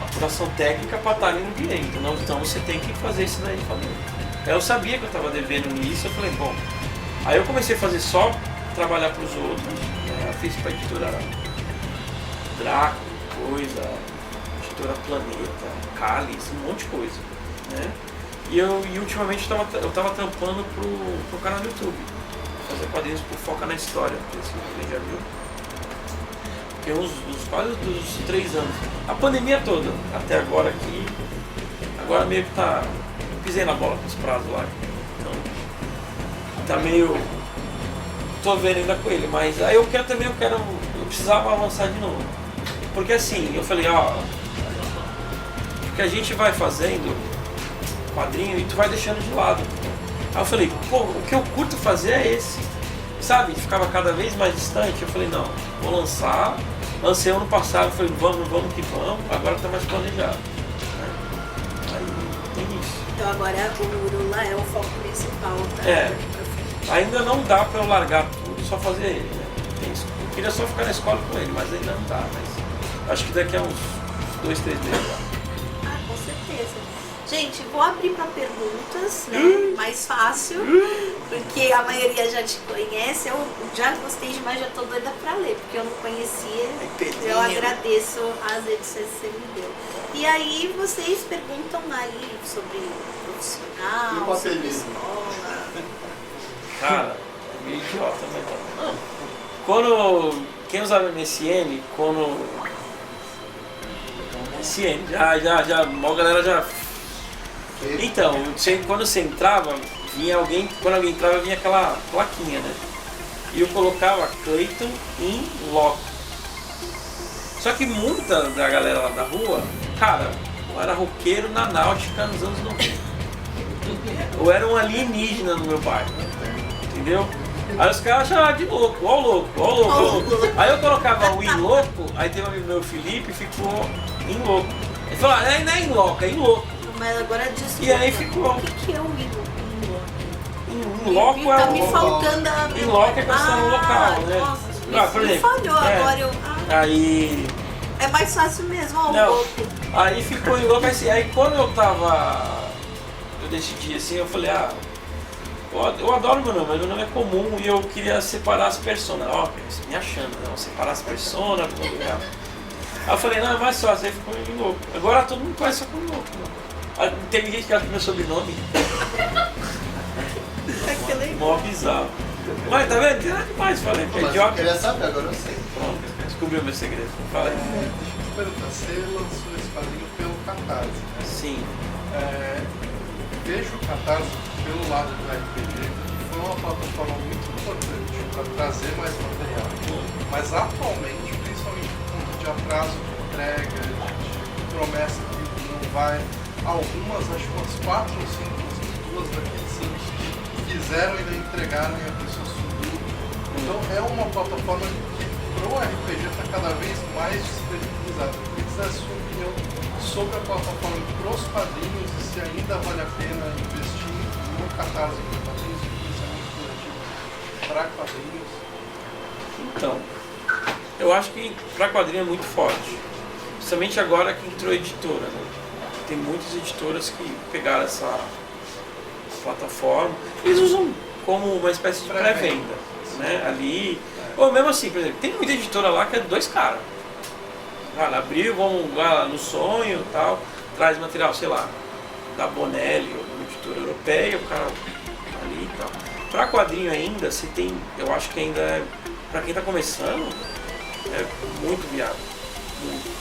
apuração técnica pra estar no NBA. Então você tem que fazer isso daí também. Eu sabia que eu tava devendo nisso, eu falei, bom. Aí eu comecei a fazer só trabalhar para os outros, né? Eu fiz para a editora Draco, editora Planeta, Cálice, um monte de coisa, né? E ultimamente eu tava trampando pro canal do YouTube, fazer quadrinhos por Foca na História, não sei se você já viu. Porque quase dos 3 anos. A pandemia toda, até agora aqui, agora meio que pisei na bola com os prazos lá. Então, tá meio... Tô vendo ainda com ele, mas aí eu precisava avançar de novo. Porque assim, eu falei, porque a gente vai fazendo quadrinho e tu vai deixando de lado. Aí eu falei, pô, o que eu curto fazer é esse. Sabe, ficava cada vez mais distante. Eu falei, não, vou lançar. Lancei ano passado, falei, vamos que vamos, agora tá mais planejado. Aí tem isso. Então agora o Urula é o foco principal da daqui pra frente. Ainda não dá pra eu largar tudo e só fazer ele, né? Eu queria só ficar na escola com ele, mas ainda não dá. Mas acho que daqui a uns 2, 3 meses dá. Ah, com certeza. Gente, vou abrir para perguntas, né? Mais fácil, porque a maioria já te conhece. Eu já gostei demais, já tô doida para ler, porque eu não conhecia. Eu agradeço as edições que você me deu. E aí vocês perguntam aí sobre profissional, sobre escola. Cara, é meio idiota, mas não. Quando quem usava MSN, MSN, já, a galera já. Então, quando você entrava, vinha alguém, quando alguém entrava, vinha aquela plaquinha, né? E eu colocava Clayton in loco. Só que muita da galera lá da rua, cara, eu era roqueiro na náutica nos anos 90. Eu era um alienígena no meu bairro, entendeu? Aí os caras chamavam de louco, ó o louco, ó o louco, ó o louco. Aí eu colocava o in louco, aí teve um amigo meu, Felipe, ficou in louco. Ele falou, não é in loco, é in louco. Mas agora desculpa. E aí ficou. O que é o in loco? Tá me faltando a in loco é quando você tá no local, né? Nossa, por exemplo, falhou agora eu. Aí. É mais fácil mesmo, ó, o louco. Aí ficou em louco assim. Aí quando eu decidi assim, eu falei, eu adoro meu nome, mas meu nome é comum e eu queria separar as personas. Ó, você me achando, não, separar as personas. Aí eu falei, não, é mais fácil, aí ficou em louco. Agora todo mundo conhece como louco. Né? Tem gente que acha que meu sobrenome. Que legal. Mó bizarro. Mas tá vendo? Tem nada demais, falei que é idiota. Eu queria saber, agora eu sei. Pronto, descobriu meu segredo. Fala aí. Deixa eu te perguntar, você lançou esse quadrinho pelo Catarse, né? Sim. Vejo o Catarse pelo lado do RPG, que foi uma plataforma muito importante para trazer mais material. Mas atualmente, principalmente por conta de atraso de entrega, de promessa que não vai, algumas, acho que umas 4 ou 5 pessoas daqui de Santos fizeram e não entregaram e a pessoa subiu. Então é uma plataforma que pro RPG está cada vez mais disponibilizada. Eu queria saber a sua opinião sobre a plataforma pros quadrinhos e se ainda vale a pena investir no Catarse para quadrinhos, financiamento coletivo para quadrinhos. Então, eu acho que para quadrinho é muito forte. Principalmente agora que entrou a editora, né? Tem muitas editoras que pegaram essa plataforma. Eles usam como uma espécie de pré-venda, né? Ali. Ou mesmo assim, por exemplo, tem muita editora lá que é 2 caras. Vai lá, abriu, vamos lá no sonho e tal, traz material, sei lá, da Bonelli ou uma editora europeia, o cara ali e tal. Pra quadrinho ainda, você tem, eu acho que ainda é, pra quem tá começando, é muito viável. Muito.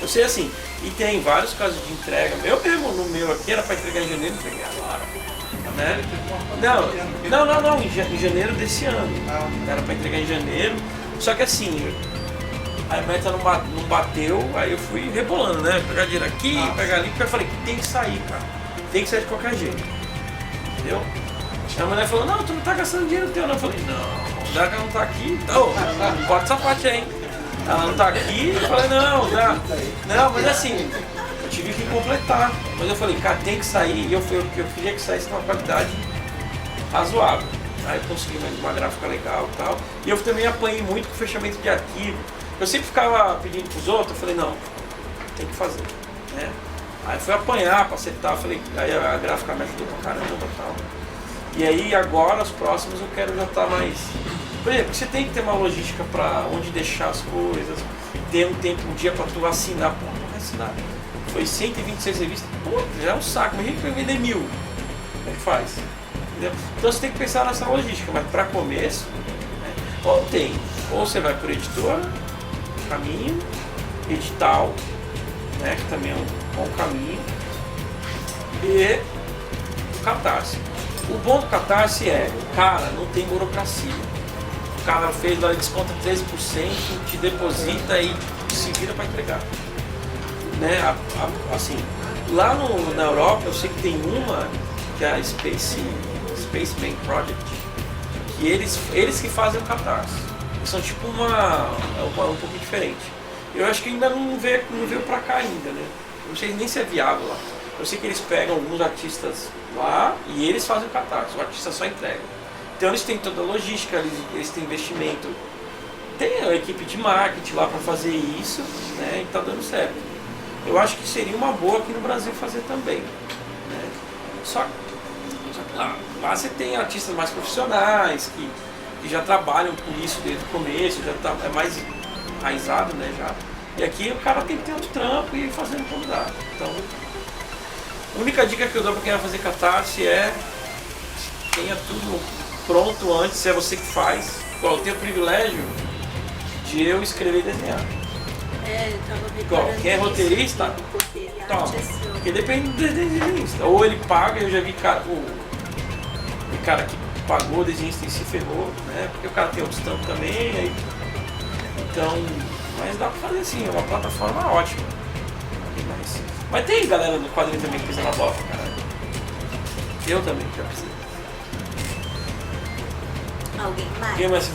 Eu sei assim, e tem vários casos de entrega. Eu mesmo, no meu aqui, era pra entregar em janeiro, entreguei agora. Né? Não, em janeiro desse ano. Era pra entregar em janeiro. Só que assim, a meta não bateu, aí eu fui rebolando, né? Pegar dinheiro aqui, pegar ali, porque eu falei, tem que sair, cara. Tem que sair de qualquer jeito. Entendeu? A mulher falou, não, tu não tá gastando dinheiro teu, não. Eu falei, não, já que ela não tá aqui, então, bota essa parte aí, hein? Ela não tá aqui, eu falei, não, já. Não, mas assim, eu tive que completar. Mas eu falei, cara, tem que sair, e eu queria que saísse numa qualidade razoável. Aí eu consegui uma gráfica legal e tal. E eu também apanhei muito com fechamento de arquivo. Eu sempre ficava pedindo pros outros, eu falei, não, tem que fazer, né? Aí fui apanhar pra acertar, falei, aí a gráfica me ajudou pra caramba e tal. E aí agora, os próximos, eu quero já estar mais... Por exemplo, você tem que ter uma logística pra onde deixar as coisas, ter um tempo, um dia pra tu assinar, pô, não vai assinar. Foi 126 revistas, pô, já é um saco, mas a gente vai vender 1000. Como é que faz? Entendeu? Então você tem que pensar nessa logística, mas para começo, né, ou você vai por editora, caminho, edital, né, que também é um bom caminho, e o Catarse. O bom do Catarse é, cara, não tem burocracia. O cara fez lá, desconta 13%, te deposita e se vira para entregar. Né? Assim, lá na Europa eu sei que tem uma que que é a Spaceman Project, que eles que fazem o Catarse. Eles são tipo um pouco diferente. Eu acho que ainda não veio pra cá ainda, né? Não sei nem se é viável lá. Eu sei que eles pegam alguns artistas lá e eles fazem o Catarse, o artista só entrega. Então eles têm toda a logística, eles têm investimento, tem a equipe de marketing lá para fazer isso, né? E tá dando certo. Eu acho que seria uma boa aqui no Brasil fazer também, né? Só que lá você tem artistas mais profissionais que já trabalham com isso desde o começo, é mais enraizado, né? Já. E aqui o cara tem que ter outro trampo e ir fazendo como dá. Então, a única dica que eu dou para quem vai fazer Catarse é tenha tudo pronto antes, se é você que faz. Eu tenho o privilégio de eu escrever e desenhar. Eu tava Igual, quem é roteirista, toma, porque depende do desenhista. Ou ele paga, eu já vi o cara que pagou o desenhista e se ferrou, né? Porque o cara tem outros trampos também, aí, então, mas dá pra fazer assim, é uma plataforma ótima. Mas tem galera no quadrinho também que pisa na bofa, cara. Eu também já pisei. Alguém mais? Quem mais?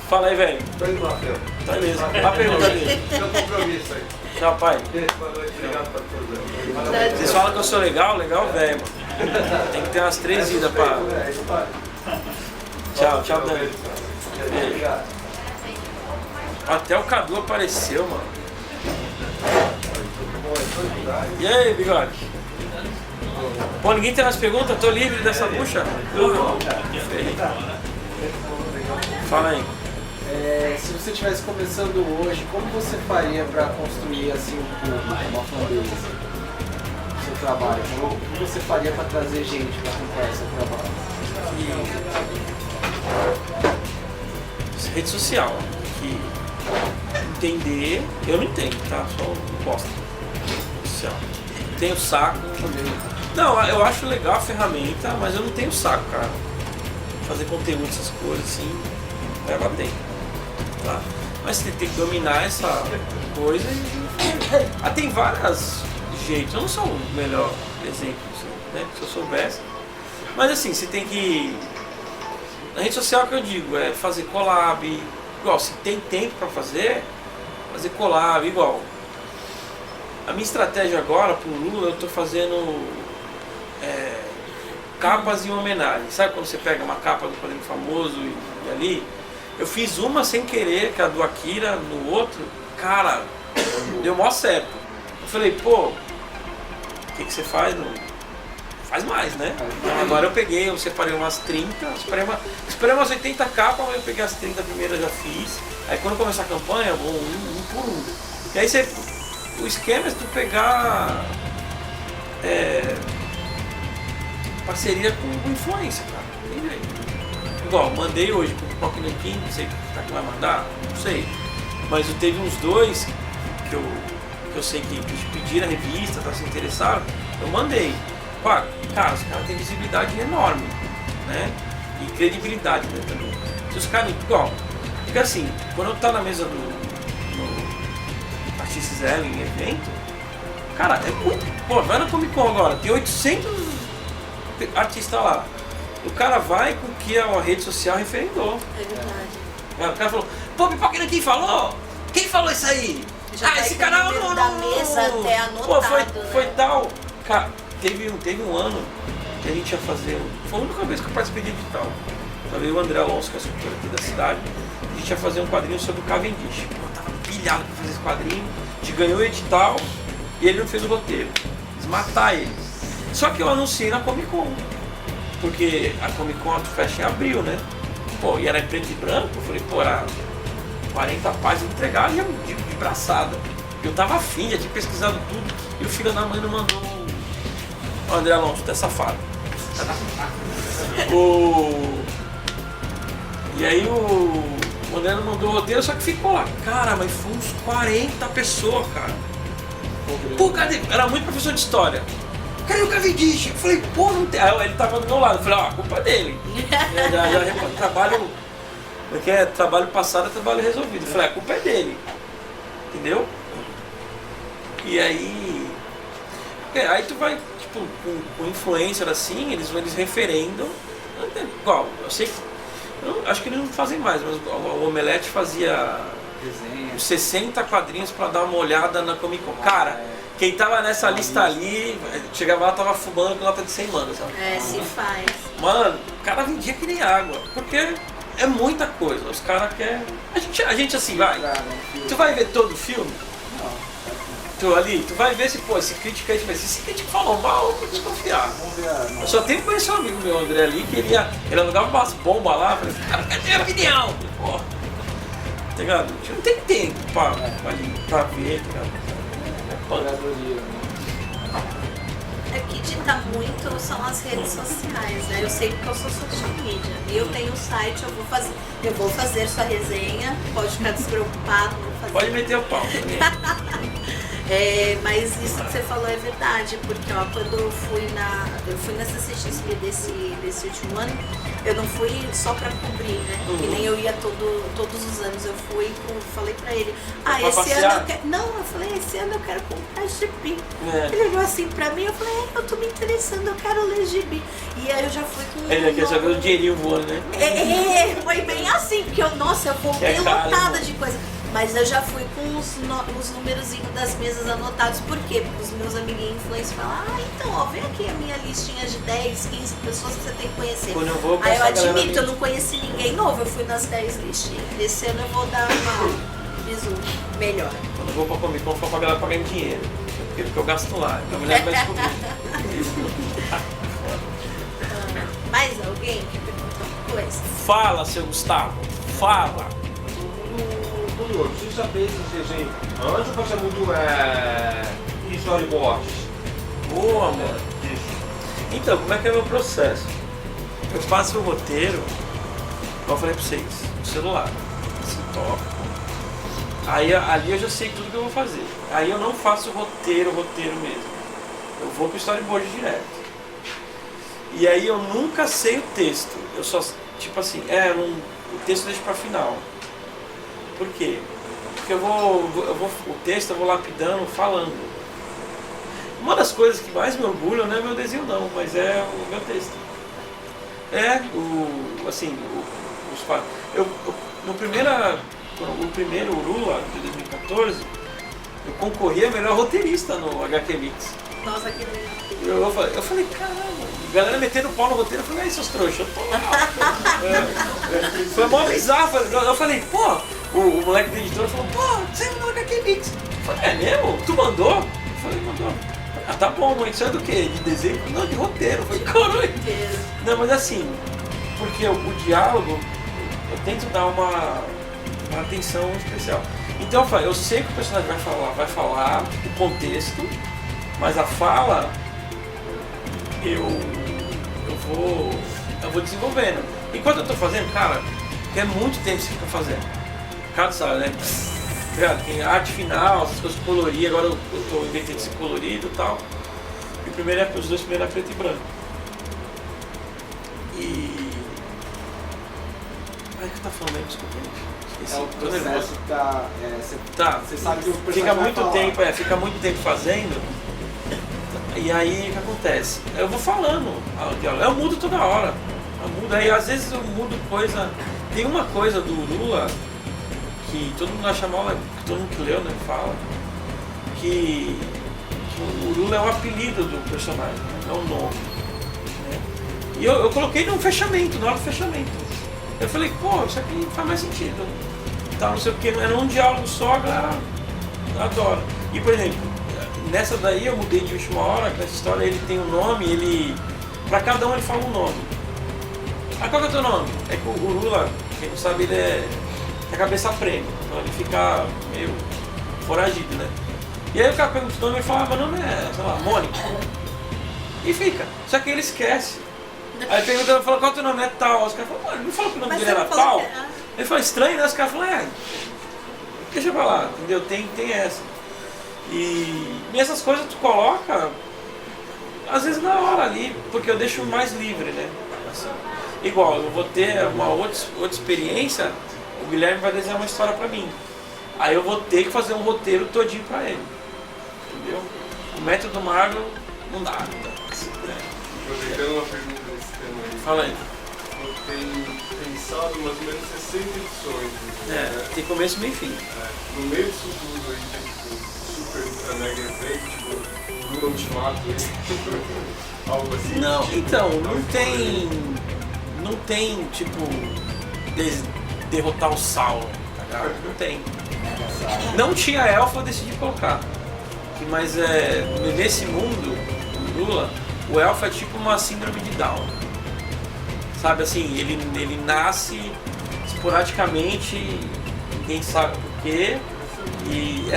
Fala aí, velho. Tô indo lá, Pedro. Tá beleza. A pergunta dele. Seu compromisso aí. Tchau, pai. Boa noite, obrigado por tudo. Vocês falam que eu sou legal, velho, mano. Tem que ter umas 3 idas pra... Tchau, Dani. Obrigado. Até o Cadu apareceu, mano. E aí, bigode? Pô, ninguém tem mais perguntas? Tô livre dessa bucha? Fala aí. Se você estivesse começando hoje, como você faria para construir assim um público, uma fanbase do seu trabalho? O que você faria para trazer gente para acompanhar seu trabalho? Rede social. Que entender, eu não entendo, tá? Só bosta. Social. Tenho saco. Não, eu acho legal a ferramenta, mas eu não tenho saco, cara. Fazer conteúdo, essas coisas assim, vai bater. Tá? Mas você tem que dominar essa coisa e... tem vários jeitos. Eu não sou o melhor exemplo, né? Se eu soubesse. Mas assim, você tem que... Na rede social que eu digo é fazer collab. Igual, se tem tempo pra fazer collab, igual. A minha estratégia agora pro Lula, eu tô fazendo capas em homenagem. Sabe quando você pega uma capa do quadrinho famoso e ali? Eu fiz uma sem querer, que é a do Akira, no outro, cara, deu mó certo. Eu falei, pô, o que você faz? Não? Faz mais, né? Então agora eu separei umas 30, esperei umas 80 capas, mas eu peguei as 30 primeiras, já fiz. Aí quando começar a campanha, eu vou um por um. E aí o esquema é tu pegar parceria com influência, cara. Tem jeito. Igual, mandei hoje pro Rock no King, não sei que vai mandar, não sei. Mas eu teve uns 2 que eu sei que pediram a revista, tá se interessaram, eu mandei. Pá, cara, os caras têm visibilidade enorme, né? E credibilidade, né, também. Se os caras, igual, porque assim, quando eu tá na mesa do Artistas Zero em evento, cara, é muito. Pô, vai na Comic Con agora, tem 800 artistas lá. O cara vai com o que a rede social referendou. É verdade. O cara falou, pô, Pipoca, quem falou? Quem falou isso aí? Já Esse vai com o canal número não. da mesa até anotado, Pô, foi né? tal. Cara, teve um ano que a gente ia fazer. Foi a única vez que eu participei de edital. Só veio o André Alonso, que é escritor aqui da cidade. A gente ia fazer um quadrinho sobre o Cavendish. Eu tava pilhado pra fazer esse quadrinho. A gente ganhou o edital e ele não fez o roteiro. Quis matar ele. Só que eu anunciei na Comic Con. Porque a Comic Con fecha em abril, né? Pô, e era em preto e branco. Eu falei, pô, era 40 páginas entregar de braçada. Eu tava afim, já tinha pesquisado tudo. E o filho da mãe não mandou o André Alonso, até safado. E aí o André não mandou o roteiro, só que ficou lá. Cara, mas foi uns 40 pessoas, cara. Pô, cadê? Era muito professor de história. Cadê o Cavendish? Eu falei, pô, não tem. Aí ele tava do meu lado. Eu falei, a culpa é dele. Já trabalho. Porque é trabalho passado, é trabalho resolvido. Eu falei, a culpa é dele. Entendeu? E aí. Aí tu vai, tipo, com influencer assim, eles referendam. Igual, eu sei que. Acho que eles não fazem mais, mas o Omelete fazia Desenho. 60 quadrinhos pra dar uma olhada na Comic Con. Cara, quem tava nessa lista ali, chegava lá, tava fumando com nota de 100 manos, sabe? Se faz. Mano, o cara vendia que nem água, porque é muita coisa. Os caras querem. A gente assim, vai. Tu vai ver todo o filme? Tu vai ver se, pô, esse crítico aí, se esse crítico falou mal, eu vou desconfiar. Eu só tenho que conhecer um amigo meu, André, ali, que ele alugava umas bombas lá, falei, cara, cadê a minha opinião? Pô, tá ligado? A gente não tem tempo pra ver, tá ligado? É que dita muito são as redes sociais, né? Eu sei porque eu sou social media. E eu tenho um site, eu vou fazer sua resenha, pode ficar despreocupado, vou fazer. Pode meter o pau também. Mas isso que você falou é verdade, porque ó, quando eu fui na CCXP desse último ano, eu não fui só pra cobrir, né? Que nem eu ia todos os anos, eu fui, falei pra ele, esse ano eu quero. Não, eu falei, esse ano eu quero comprar gibi. Ele olhou assim pra mim, eu falei, eu tô me interessando, eu quero ler gibi. E aí eu já fui com. Ele quer saber o dinheirinho voando, né? Foi bem assim, porque eu voltei lotada de coisa. Mas eu já fui com os numerozinhos das mesas anotados. Por quê? Porque os meus amiguinhos influencers falam, então, ó, vem aqui a minha listinha de 10, 15 pessoas que você tem que conhecer. Quando eu vou, aí eu admito, eu não conheci ninguém novo, eu fui nas 10 listinhas. Esse ano eu vou dar uma bisu melhor. Quando eu vou pra Comic Con, eu vou pra galera pagar dinheiro. Porque eu gasto lá, a mulher vai descobrir. Mais alguém que perguntou alguma coisa? Fala, seu Gustavo, fala. Curioso, você já fez esse desenho antes ou você muito storyboards? Boa, amor. Então, como é que é o meu processo? Eu faço o roteiro, como eu falei pra vocês, no celular. Assim, toco. Aí ali eu já sei tudo que eu vou fazer. Aí eu não faço roteiro mesmo. Eu vou pro storyboard direto. E aí eu nunca sei o texto. Eu só, tipo assim, o texto eu deixo pra final. Por quê? Porque o texto eu vou lapidando, falando. Uma das coisas que mais me orgulha não é meu desenho não, mas é o meu texto. No primeiro Lula de 2014, eu concorri a melhor roteirista no HQ Mix. Nossa, que legal. Eu falei, caramba, a galera metendo pau no roteiro, eu falei, aí seus trouxas, eu tô lá. Foi mó bizarro, eu falei, pô, o moleque da editora falou, pô, você mandou HQ Mix. Eu falei, é mesmo? Tu mandou? Eu falei, mandou. Ah, tá bom, mas isso é do quê? De desenho? Não, de roteiro. Eu falei, caralho. Não, mas assim, porque o diálogo, eu tento dar uma atenção especial. Então eu sei que o personagem vai falar o contexto, mas a fala eu vou desenvolvendo. Enquanto eu tô fazendo, cara, é muito tempo que você fica fazendo. Cara, sabe, né? Tem arte final, essas coisas coloridas, agora eu tô inventando esse colorido e tal. E os dois primeiros é preto e branco. E. Ai, o que eu tô falando mesmo? Desculpa, gente. Esqueci. O processo você sabe que o personagem fica vai muito falar. tempo, fica muito tempo fazendo. E aí o que acontece? Eu vou falando, eu mudo toda hora. Eu mudo, aí às vezes eu mudo coisa. Tem uma coisa do Lula que todo mundo acha mal, que todo mundo que leu, né, fala, que o Lula é o apelido do personagem, né, não o nome. Né? E eu coloquei no fechamento, na hora do fechamento. Eu falei, pô, isso aqui faz mais sentido. Tá, não sei o que, não era um diálogo só, a galera adora. E por exemplo, nessa daí eu mudei de última hora, que nessa história ele tem um nome, pra cada um ele fala um nome. Ah, qual que é o teu nome? É que o Lula, quem não sabe, ele é a cabeça prêmio, então ele fica meio foragido, né? E aí o cara pergunta o nome e fala, meu nome é, sei lá, Mônica. E fica, só que ele esquece. Aí pergunta, fala, qual é o teu nome? É tal. Os caras falam, mano, ele não falou que o nome dele era tal? Ele fala, estranho, né? Os caras falam, deixa pra lá, entendeu? Tem essa. E essas coisas tu coloca, às vezes na hora ali, porque eu deixo mais livre, né? Assim, igual, eu vou ter uma outra experiência, o Guilherme vai desenhar uma história pra mim. Aí eu vou ter que fazer um roteiro todinho pra ele. Entendeu? método Marvel não dá. Aproveitando uma pergunta desse tema aí. Fala aí. Eu tenho pensado mais ou menos 60 edições. Tem começo, meio e fim. No meio disso tudo aí, tem tipo super ultra mega evento, tipo Duna Ultimato aí. Algo assim? Não, tipo, então, não tem tipo derrotar o Sauron, tá ligado? Não tem. Não tinha elfo, eu decidi colocar. Mas nesse mundo, no Lula, o elfo é tipo uma síndrome de Down. Sabe assim, ele nasce esporadicamente, ninguém sabe porquê. E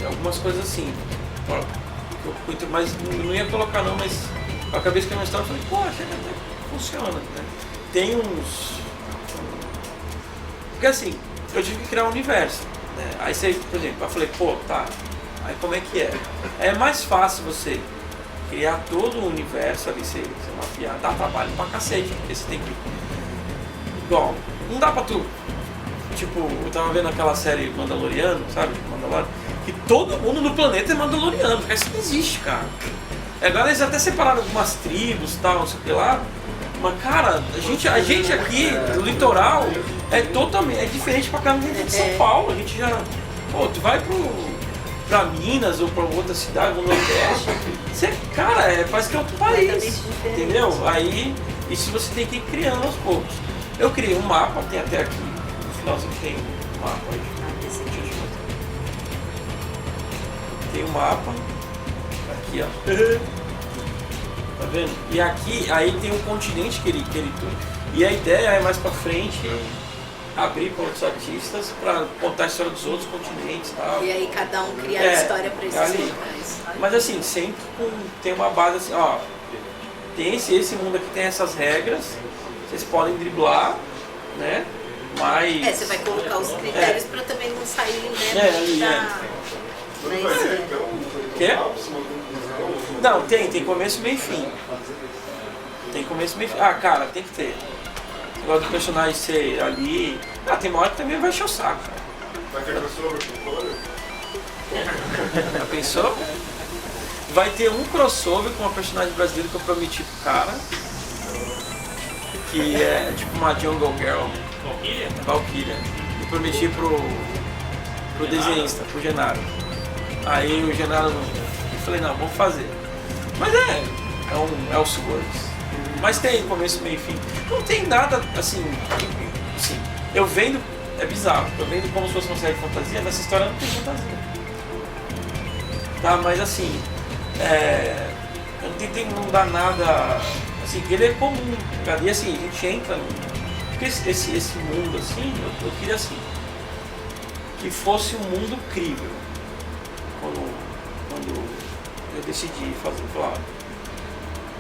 algumas coisas assim. Mas não ia colocar não, mas eu acabei escrevendo uma história e falei, poxa, até funciona, né? Tem uns. Porque assim, eu tive que criar um universo. Né? Aí você, por exemplo, eu falei, pô, tá. Aí como é que é? É mais fácil você criar todo o universo ali, você mapear, dá trabalho pra cacete, porque você tem que. Igual, não dá pra tu. Tipo, eu tava vendo aquela série Mandaloriano, sabe? Mandaloriano, que todo mundo no planeta é Mandaloriano, porque isso não existe, cara. Agora eles até separaram algumas tribos e tal, não sei o que lá. Mas cara, a gente aqui do litoral é totalmente diferente pra caramba de São Paulo. A gente já. Pô, tu vai pra Minas ou pra outra cidade, no Nordeste, você, cara, parece que é outro país. Entendeu? Aí isso você tem que ir criando aos poucos. Eu criei um mapa, tem até aqui. No finalzinho tem um mapa aí. Tem um mapa. Aqui, ó. Tá vendo? E aqui, aí tem um continente que ele e a ideia é mais pra frente abrir para outros artistas pra contar a história dos outros continentes e tal. E aí cada um criar a história pra esses locais. Mas assim, sempre tem uma base assim, ó. Tem esse mundo aqui tem essas regras, vocês podem driblar, né? Mas. Você vai colocar os critérios pra também não saírem dentro da ideia. Quê? Não, tem começo, meio e fim. Tem começo, meio e fim. Ah, cara, tem que ter. O negócio do personagem ser ali. Tem uma hora que também vai encher o saco. Vai ter crossover com o Conan? Já pensou? Vai ter um crossover com uma personagem brasileira que eu prometi pro cara. Que é tipo uma Jungle Girl. Valkyria. Eu prometi pro desenhista, pro Genaro. Aí o Genaro não. Eu falei, não, vamos fazer. Mas é um Elseworlds. Mas tem começo, meio e fim. Não tem nada assim. Eu vendo, é bizarro, eu vendo como se fosse uma série de fantasia, nessa história não tem fantasia. Tá, mas assim, eu não tentei não dar nada. Assim, ele é comum, cara. E assim, a gente entra no. Porque esse mundo assim, eu queria assim. Que fosse um mundo crível. Quando eu decidi falar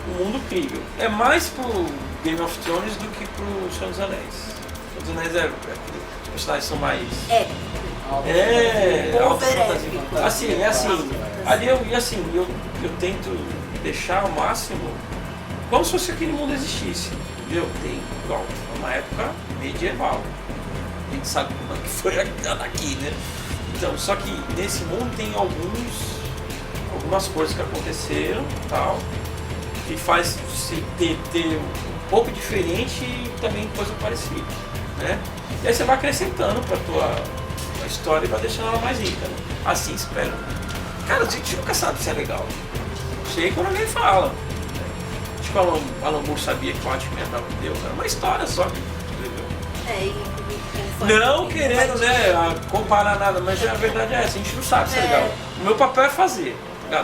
um mundo crível. É mais pro Game of Thrones do que pro Senhor dos Anéis. Senhor dos Anéis os personagens são mais. Alta fantasia. Assim, ali eu tento deixar ao máximo como se fosse aquele mundo existisse. Entendeu? Tem igual, uma época medieval. A gente sabe como é que foi aqui, né? Então, só que nesse mundo tem algumas coisas que aconteceram tal, que faz se ter um pouco diferente e também coisa parecida, né? E aí você vai acrescentando pra tua história e vai deixando ela mais rica, né? Assim espero. Cara, a gente nunca sabe se é legal. Sei quando alguém fala. Acho que o Alan Moore sabia que o Watchmen dava Deus. Era uma história só que escreveu. Não querendo, né, comparar nada, mas a verdade é essa, a gente não sabe se é legal. O meu papel é fazer,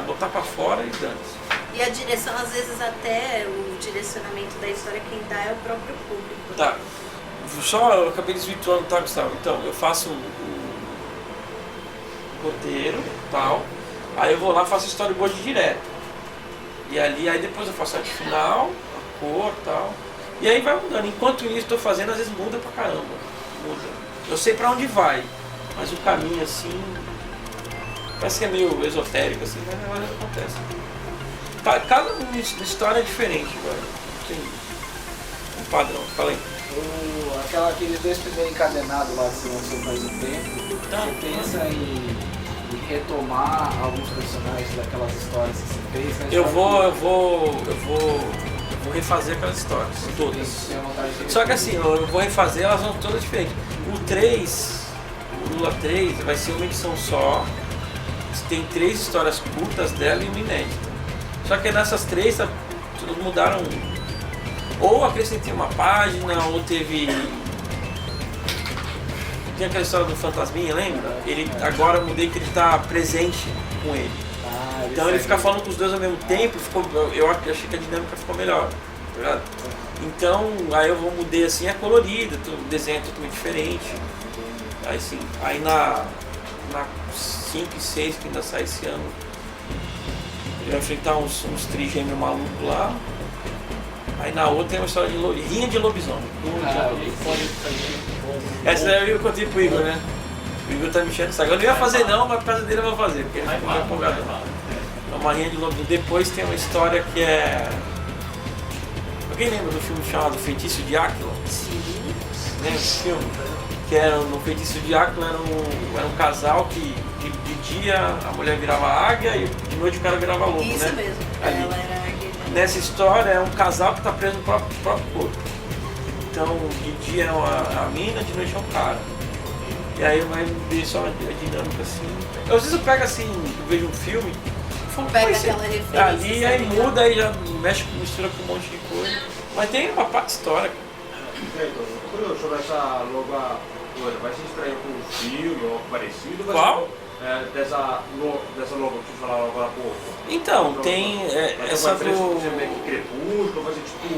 botar pra fora e dane-se. E a direção, às vezes até o direcionamento da história quem dá é o próprio público. Tá, só eu acabei desvirtuando, tá, Gustavo? Então, eu faço o roteiro e tal, aí eu vou lá e faço storyboard direto. E ali, aí depois eu faço a arte final, a cor e tal. E aí vai mudando. Enquanto isso estou fazendo, às vezes muda pra caramba. Muda. Eu sei pra onde vai, mas o caminho assim. Parece que é meio esotérico assim, mas na verdade acontece. Cada história é diferente, agora. Tem um padrão. Fala aí. Aqueles dois primeiros encadenados lá que você lançou faz um tempo, você pensa em retomar alguns personagens daquelas histórias que você fez? Né? Eu vou refazer aquelas histórias, todas. Tem vontade de Só que assim, eu vou refazer, elas vão todas diferentes. O Lula 3 vai ser uma edição só. Tem 3 histórias curtas dela e uma inédita. Só que nessas 3 mudaram. Ou acrescentei uma página, ou teve. Tem aquela história do Fantasminha, lembra? Ele agora eu mudei que ele tá presente com ele. Então ele fica falando com os dois ao mesmo tempo, eu achei que a dinâmica ficou melhor, tá ligado? Então aí eu mudei assim, é colorido, o desenho é totalmente diferente. Aí sim, aí na 5 e 6 que ainda sai esse ano, ele vai enfrentar uns trigêmeos malucos lá. Aí na outra tem uma história de rinha de lobisomem. Essa daí eu contei pro Igor, né? O Igor tá me enchendo o saco. Eu não ia fazer não, mas por causa dele eu vou fazer, porque ele ficou meio empolgado. É uma rinha de lobisomem. Depois tem uma história que é... Alguém lembra do filme chamado Feitiço de Áquila? Sim. Lembra desse filme? Que era, no Feitiço de Áquila era um casal que de dia a mulher virava águia e de noite o cara virava lobo, Isso né? mesmo, Ali. ela era águia. Nessa história é um casal que está preso no próprio corpo. Então de dia é a mina, de noite é um cara. E aí vai ver só a dinâmica assim. Às vezes eu pego assim, eu vejo um filme, falo, Pega "Pô, aquela referência. ali, aí muda, aí já mexe, mistura com um monte de coisa. Mas tem uma parte histórica. Então, eu tô curioso sobre essa logo coisa. Vai se extrair com um filme ou algo parecido? Vai Qual? Dessa logo que você falava agora há pouco. Então, tem Vai ter essa uma referência do... que você meio que Crepúsculo, vai ser tipo...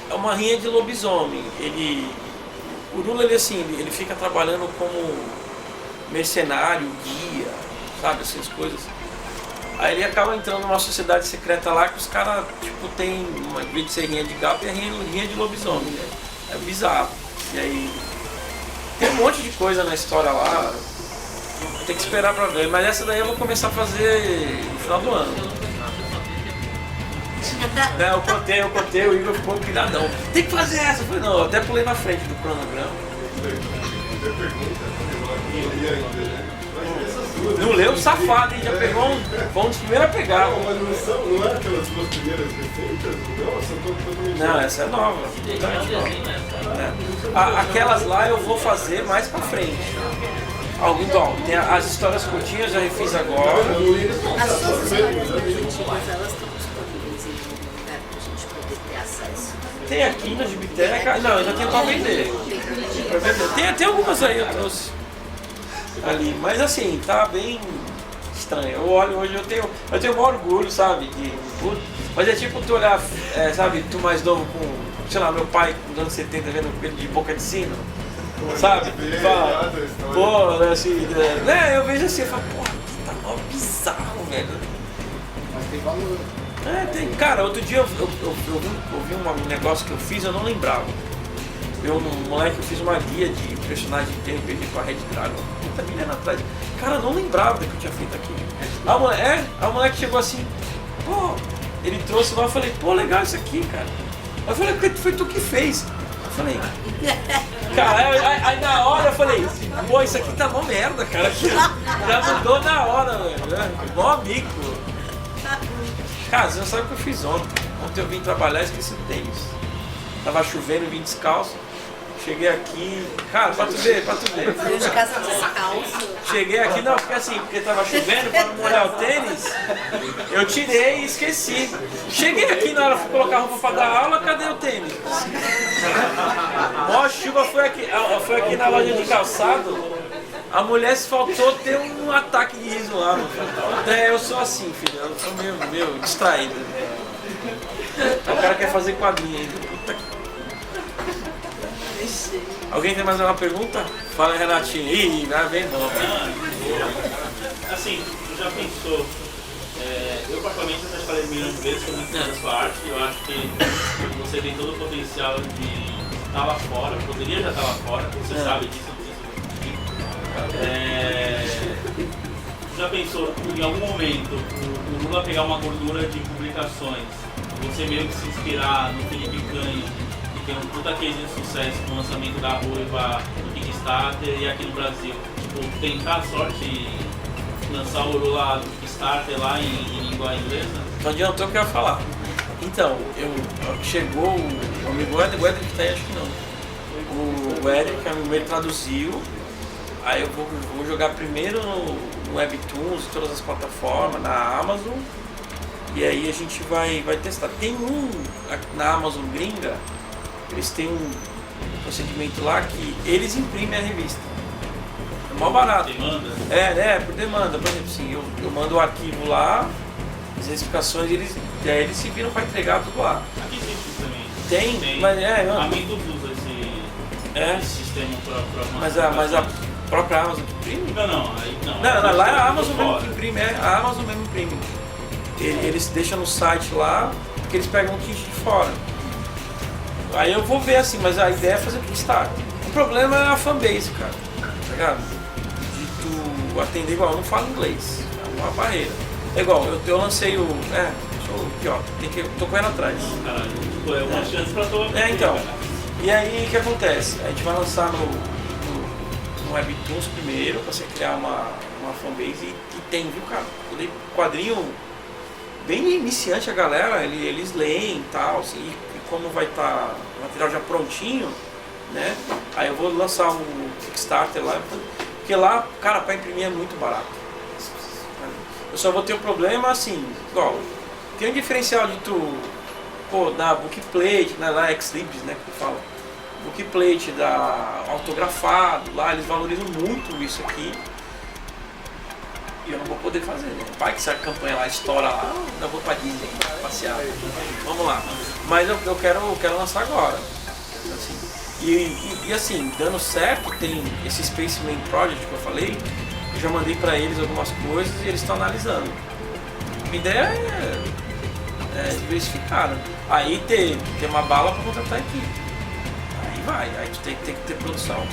É uma rinha de lobisomem. O Lula ele fica trabalhando como mercenário, guia, sabe, essas coisas. Aí ele acaba entrando numa sociedade secreta lá que os caras, tipo, tem, uma vez de ser rinha de gato, é rinha de lobisomem, né? É bizarro. E aí tem um monte de coisa na história lá. Tem que esperar pra ver, mas essa daí eu vou começar a fazer no final do ano. Eu contei, o Igor ficou piradão. Tem que fazer essa! Eu falei, não, eu até pulei na frente do cronograma. Não leu, safado, hein? Já pegou foi um dos primeiros a pegar. Mas não é aquelas duas primeiras receitas? Não, essa totalmente. Não, essa é nova. Totalmente nova. Aquelas lá eu vou fazer mais pra frente. Igual, tem as histórias curtinhas, já refiz agora. As suas histórias antigas, elas estão disponíveis em algum lugar pra gente poder ter acesso. Tem aqui na Gibiteca. Não, eu já tenho pra vender. Tem algumas aí eu trouxe ali, mas assim, tá bem estranho. Eu olho hoje, eu tenho um maior orgulho, sabe? Mas é tipo tu olhar, sabe, tu mais novo com, sei lá, meu pai nos anos 70 vendo ele de boca de sino, sabe? Fala, pô, assim, né? Eu vejo assim, eu falo, pô, tá mal bizarro, velho. Mas tem valor. Tem. Cara, outro dia eu vi um negócio que eu fiz, eu não lembrava. Um moleque, eu fiz uma guia de personagem de RPG com a Red Dragon, 30 mil anos atrás. Cara, eu não lembrava do que eu tinha feito aquilo. Aí o moleque chegou assim, pô, ele trouxe lá, eu falei, pô, legal isso aqui, cara. Eu falei, foi tu que fez. Eu falei, cara, aí na hora eu falei, pô, isso aqui tá mó merda, cara. Já mudou na hora, velho. Mó amigo. Cara, você não sabe o que eu fiz ontem. Ontem eu vim trabalhar e esqueci o tênis. Tava chovendo, vim descalço. Cheguei aqui, cara, pra tu ver. Saiu de casa descalço. Cheguei aqui, não, porque tava chovendo, pra não molhar o tênis, eu tirei e esqueci. Cheguei aqui na hora de colocar a roupa pra dar aula, cadê o tênis? Mó chuva, foi aqui na loja de calçado, a mulher se faltou ter um ataque de riso lá. Eu sou assim, filho, eu sou meio distraído. O cara quer fazer quadrinho ainda. Alguém tem mais alguma pergunta? Fala, Renatinho. Ih, vai bem não. Assim, tu já pensou, eu particularmente essa história de milhões de vezes foi muito da sua arte, eu acho que você tem todo o potencial de estar lá fora, poderia já estar lá fora, você sabe disso, tu já pensou em algum momento o Lula pegar uma gordura de publicações, você meio que se inspirar no Felipe Canho, que tem um puta case de sucesso com o lançamento da Ruiva, do Kickstarter e aqui no Brasil? Tipo, tentar a sorte e lançar o Urula do Kickstarter lá em língua inglesa? Não adiantou o que eu ia falar. Então, chegou o amigo Éder que tá aí, acho que não. O Éder, que é amigo meu, ele traduziu. Aí eu vou jogar primeiro no Webtoons, todas as plataformas, na Amazon. E aí a gente vai testar. Tem na Amazon gringa, eles têm um procedimento lá que eles imprimem a revista. É mó barato. Demanda? Por demanda. Por exemplo, assim, eu mando o arquivo lá, as explicações, e eles se viram para entregar tudo lá. Aqui tem isso também. Tem, mas a Windows usa esse sistema para mas a própria Amazon imprime? Não, lá é a Amazon mesmo que imprime, a Amazon mesmo imprime. Eles deixam no site lá, porque eles pegam um kit de fora. Aí eu vou ver assim, mas a ideia é fazer Kickstarter. O problema é a fanbase, cara, tá ligado? De tu atender igual, eu não falo inglês, é uma barreira. É igual, eu lancei o... sou idiota, tô correndo atrás. Caralho, é uma chance pra tua... Então, e aí o que acontece? A gente vai lançar no Webtoons primeiro, pra você criar uma fanbase e tem, viu, cara? Eu dei quadrinho bem iniciante, a galera, eles leem e tal, assim, e como vai estar o material já prontinho, né? Aí eu vou lançar um Kickstarter lá, porque lá, cara, pra imprimir é muito barato. Eu só vou ter um problema assim, igual, tem um diferencial de tu, da bookplate, né, lá Xlibris, né, que tu fala. Bookplate, da autografado, lá eles valorizam muito isso aqui. E eu não vou poder fazer, né? Vai que essa campanha lá estoura lá, eu vou pra Disney passear. Vamos lá. Mas eu quero lançar agora. Assim. E assim, dando certo, tem esse Spaceman Project que eu falei, eu já mandei pra eles algumas coisas e eles estão analisando. A ideia é diversificar, né? Aí ter uma bala pra contratar a equipe. Aí tu tem que ter produção.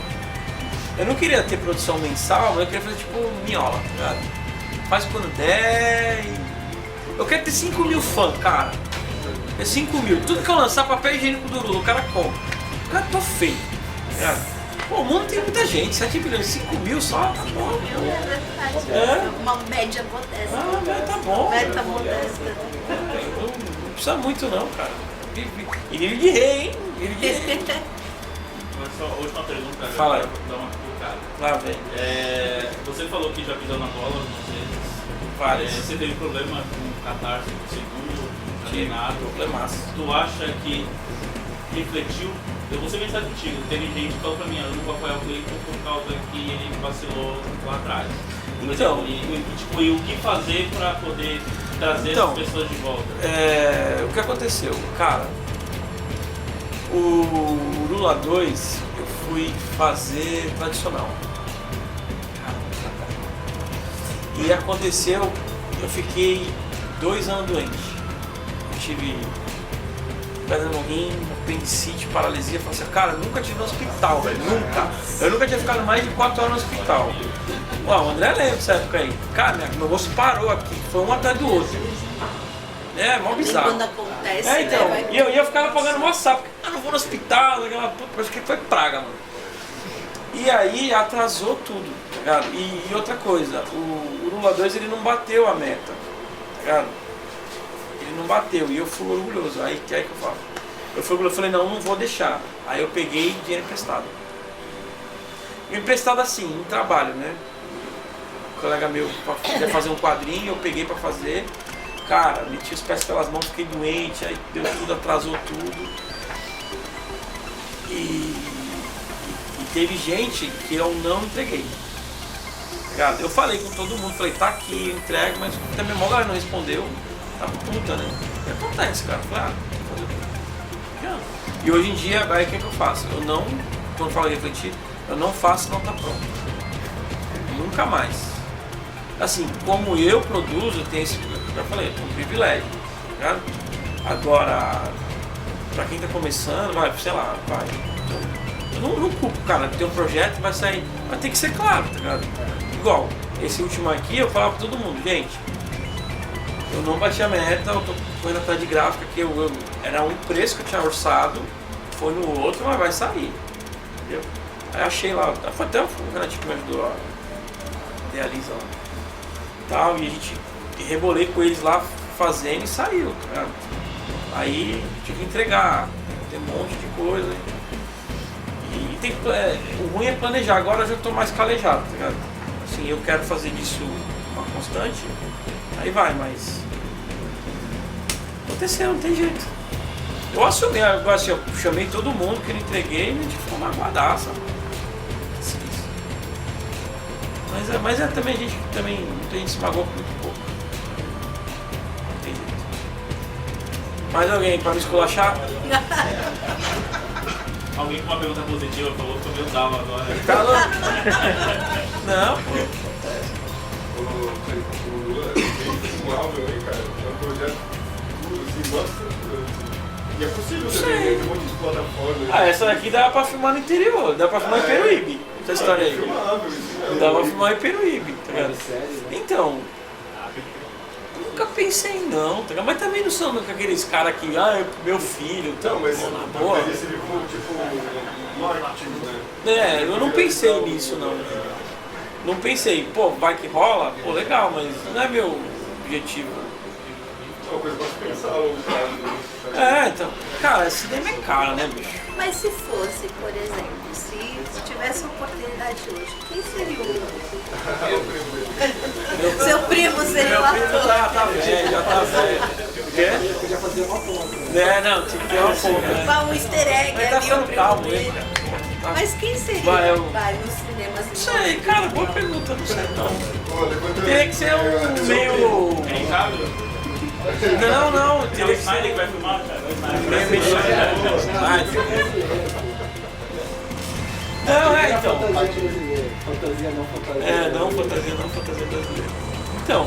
Eu não queria ter produção mensal, mas eu queria fazer tipo minhola, tá ligado? Faz quando der. Eu quero ter 5 mil fãs, cara. É 5 mil. Tudo que eu lançar, papel higiênico do Urula, o cara compra. Cara, tô feio. Tá ligado? Pô, o mundo tem muita gente, 7 bilhões, 5 mil só, tá bom. Uma média modesta. Tá bom. Meta modesta. Não precisa muito não, cara. E vive de rei, hein? Vive de rei. Só última pergunta, fala aí. Dar uma cutucada. Lá vem. Você falou que já pisou na bola algumas vezes. Várias. Você teve problema com catarse no segundo, treinado. Problemaço. Tu acha que refletiu? Eu vou ser bem sincero contigo. Teve gente que falou pra mim, eu não vou apoiar o Cleiton por causa que ele vacilou lá atrás. Então, e o que fazer pra poder trazer as pessoas de volta? O que aconteceu? Cara, o Urula 2 eu fui fazer tradicional. E aconteceu, eu fiquei 2 anos doente. Eu tive pedra no rim, apendicite, paralisia. Eu falei assim, cara, eu nunca tive no hospital, velho, nunca. Eu nunca tinha ficado mais de 4 horas no hospital. O André lembra dessa época aí. Cara, meu osso parou aqui, foi um atrás do outro. Mó bizarro. Quando acontece, então, né? e eu ficava pagando uma sapo, porque eu não vou no hospital, parece que foi praga, mano. E aí atrasou tudo, tá ligado? E outra coisa, o Urula 2 ele não bateu a meta, tá ligado? Ele não bateu, e eu fui orgulhoso, aí que eu falo. Eu falei, não vou deixar. Aí eu peguei dinheiro emprestado. Emprestado assim, em trabalho, né? Um colega meu queria fazer um quadrinho, eu peguei pra fazer. Cara, meti os pés pelas mãos, fiquei doente, aí deu tudo, atrasou tudo. E teve gente que eu não entreguei. Eu falei com todo mundo, falei, tá aqui, eu entrego, mas também a galera não respondeu. Tá puta, né? O que acontece, cara? Eu falei, fazer o quê? E hoje em dia, aí o que eu faço? Eu não, quando eu falo refletir, eu não faço se não tá pronto. Nunca mais. Assim, como eu produzo, eu tenho esse, já falei, eu tenho um privilégio, tá ligado? Agora, pra quem tá começando, sei lá, eu não culpo, cara, tem um projeto, vai sair, vai ter que ser claro, tá ligado? Igual, esse último aqui, eu falava pra todo mundo, gente, eu não bati a meta, eu tô correndo atrás de gráfica, que era um preço que eu tinha orçado, foi no outro, mas vai sair, entendeu? Aí achei lá, foi até o Renatinho que me ajudou, a idealiza lá. Tal, e a gente rebolei com eles lá fazendo e saiu, tá ligado? Aí tive que entregar, tem um monte de coisa. E tem, o ruim é planejar, agora eu já tô mais calejado, tá ligado? Assim, eu quero fazer disso uma constante, aí vai, mas aconteceu, não tem jeito. Eu assumi, agora assim, eu chamei todo mundo que eu entreguei e a gente ficou magoadaça. Mas também muita gente se magoou muito pouco. Não tem jeito. Mais alguém pra me esculachar? Alguém com uma pergunta positiva falou que eu meio dava agora. Tá louco? Não, pô. O Lula fez um álbum aí, cara. É um projeto assim, nossa. E é possível também, um monte de plataforma. Ah, essa daqui dá pra filmar no interior, dá pra filmar em Peruíbe. Essa história aí. Dá pra filmar em Peruíbe, tá ligado? Então, nunca pensei não, tá ligado? Mas também não são com aqueles caras que, é meu filho, então, Não, mas na boa. esse tipo marketing, né? Eu não pensei nisso não. Não pensei, pô, vai que rola, pô, legal, mas não é meu objetivo. É uma coisa pra se pensar a longo prazo. Então, cara, cinema é caro, né, bicho? Mas se fosse, por exemplo, se tivesse oportunidade hoje, quem seria o seu primo seria o Meu primo ator? tá velho, já tá velho. O quê? Podia fazer uma ponta. Não, tinha que ter uma ponta, né? Vai um easter egg Mas tá ali, o ficando primo calmo, dele. hein? Tá. Mas quem seria? Vai, Vai nos cinemas. Não sei, cara, boa pergunta, não sei não. Pô, levanta Teria que ser um meio... Quem sabe? Não, É o teria que Snyder que ser vai filmar, cara. O Snyder. meio mexer. Não, então. Fantasia brasileira. Fantasia não fantasia. Não fantasia brasileira. Então,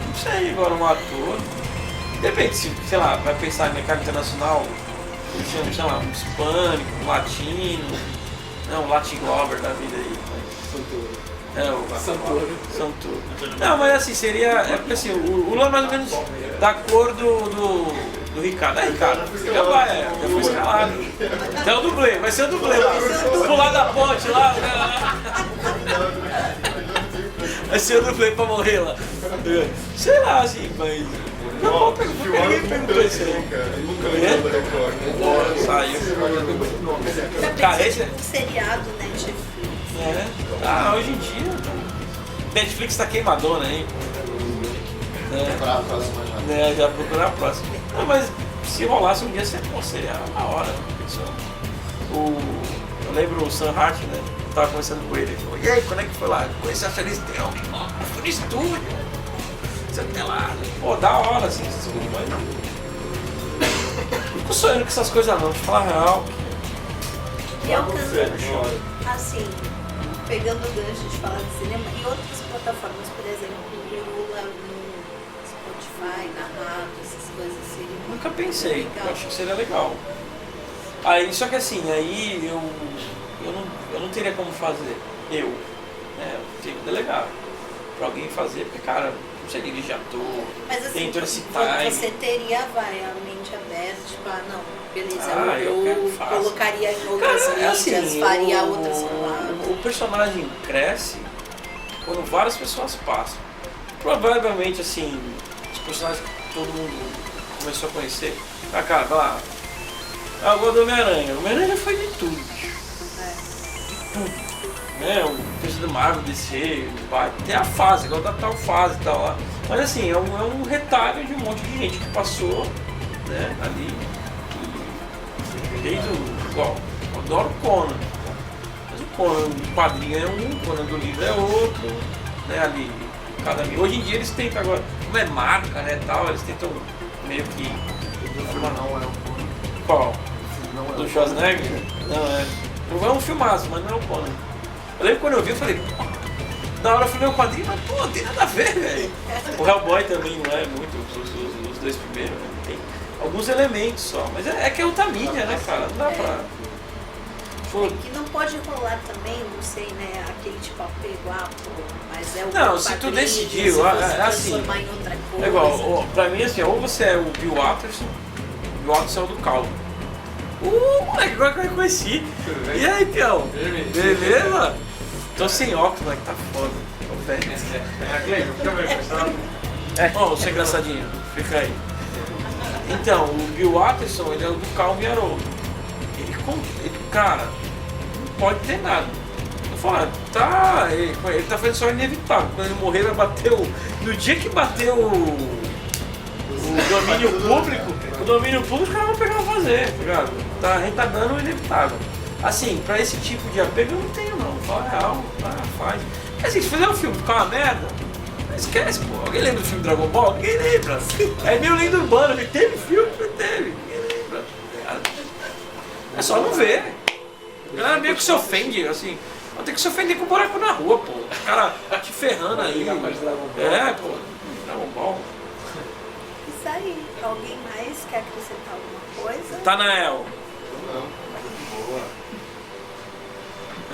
não sei agora um ator. Depende, se, sei lá, vai pensar em mercado internacional, sei lá, um hispânico, um latino, um Latin Glover da vida aí. O Santoro. Não, mas assim, seria. É porque assim, o Lula é mais ou menos da cor do Ricardo. Ricardo, já foi escalado. Então o dublê, vai ser o dublê. Pular da ponte lá. Vai ser o dublê pra morrer lá. Sei lá, assim, mas. Não, ninguém perguntou isso aí. Saiu. Cara, esse Um seriado Netflix. hoje em dia. Netflix tá queimadona, hein? Pra próxima já. Já procurar a próxima. Não, mas se rolasse um dia, seria na hora. Eu lembro o Sam Hart, né? Eu tava conversando com ele. Ele falou: e aí, quando é que foi lá? Conheci a Charlize Theron. Fui no estúdio. Você até lá. Pô, da hora, assim, essas coisas. Mas não tô sonhando com essas coisas, não. Pra falar a real. E alcançando, assim, pegando o gancho de falar de cinema e outras plataformas, por exemplo, o Lula no Spotify, na rádio, essas coisas assim. Nunca pensei. Legal. Eu acho que seria legal. Aí, só que assim, aí eu não teria como fazer. Eu teria que delegar pra alguém fazer, porque, cara, não sei dirigir ator, Mas assim, tem todo esse time. você teria, a mente aberta, tipo, não, beleza, eu quero que eu faça. colocaria em outras Cara, é mídias, assim, faria outras formatos. o personagem cresce quando várias pessoas passam. Provavelmente, assim, os personagens que todo mundo começou a conhecer, cara, vai lá. Eu gosto do Homem-Aranha. O Homem-Aranha já foi de tudo, bicho. De tudo. O coisa do Marvel, DC, vai. Tem a fase, igual da tal fase e tal lá. Mas assim, é um retalho de um monte de gente que passou, né, ali. Desde igual, eu adoro o Conan. Mas o Conan do quadrinho é um, o Conan do livro é outro, né, ali. Hoje em dia eles tentam agora, como é marca, né, tal, eles tentam meio que... Não é o Conan. Qual? Não é Do o Schwarzenegger? Não, é um filmaço, mas não é o Conan. Eu lembro quando eu vi, eu falei, pô, na hora eu fui ver o quadrinho, mas pô, não tem nada a ver, velho. O Hellboy também não é muito, os dois primeiros, né? Tem alguns elementos só, mas é que é outra mídia, né, cara? Não dá pra... Que não pode rolar também, não sei, né, aquele tipo apego, mas é o Não, se quadrinho, tu decidiu, se você é assim, transformar em outra coisa. É igual, pra mim assim, ou você é o Bill Watterson é o do Calvo. Moleque, agora que eu reconheci. E aí, Pião? Beleza? Tô sem óculos, moleque, tá foda. Ô, velho. Ó, você engraçadinho, fica aí. Então, o Bill Watterson, ele é o do Calvo e Haroldo. Cara, não pode ter nada. Eu falo, tá, ele tá fazendo só inevitável. Quando ele morrer, vai bater no dia que bater o domínio público, os caras vão pegar pra fazer, tá ligado? A gente tá dando o inevitável. Assim, pra esse tipo de apego eu não tenho não. Fala real, faz. Porque assim, se fizer um filme ficar uma merda, esquece, pô. Alguém lembra do filme Dragon Ball? Ninguém lembra. É meio lenda urbana, ele teve filme, não teve. Ninguém lembra. É só não ver. A galera meio que se ofende, assim. Tem que se ofender com o buraco na rua, pô. O cara te ferrando aí. É, pô. Dragon Ball. Isso aí. Alguém mais quer acrescentar alguma coisa? Tanael. Não. Boa.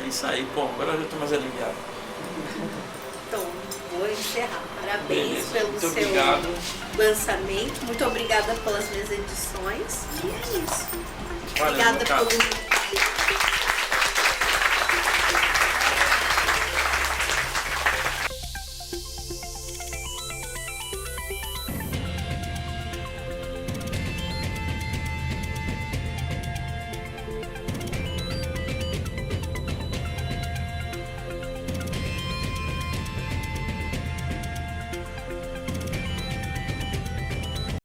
É isso aí, pô. Agora eu já tô mais aliviado. Então, vou encerrar. Parabéns Beleza. pelo Muito seu obrigado. lançamento. Muito obrigada pelas minhas edições. E é isso. Valeu, Obrigada meu caro. pelo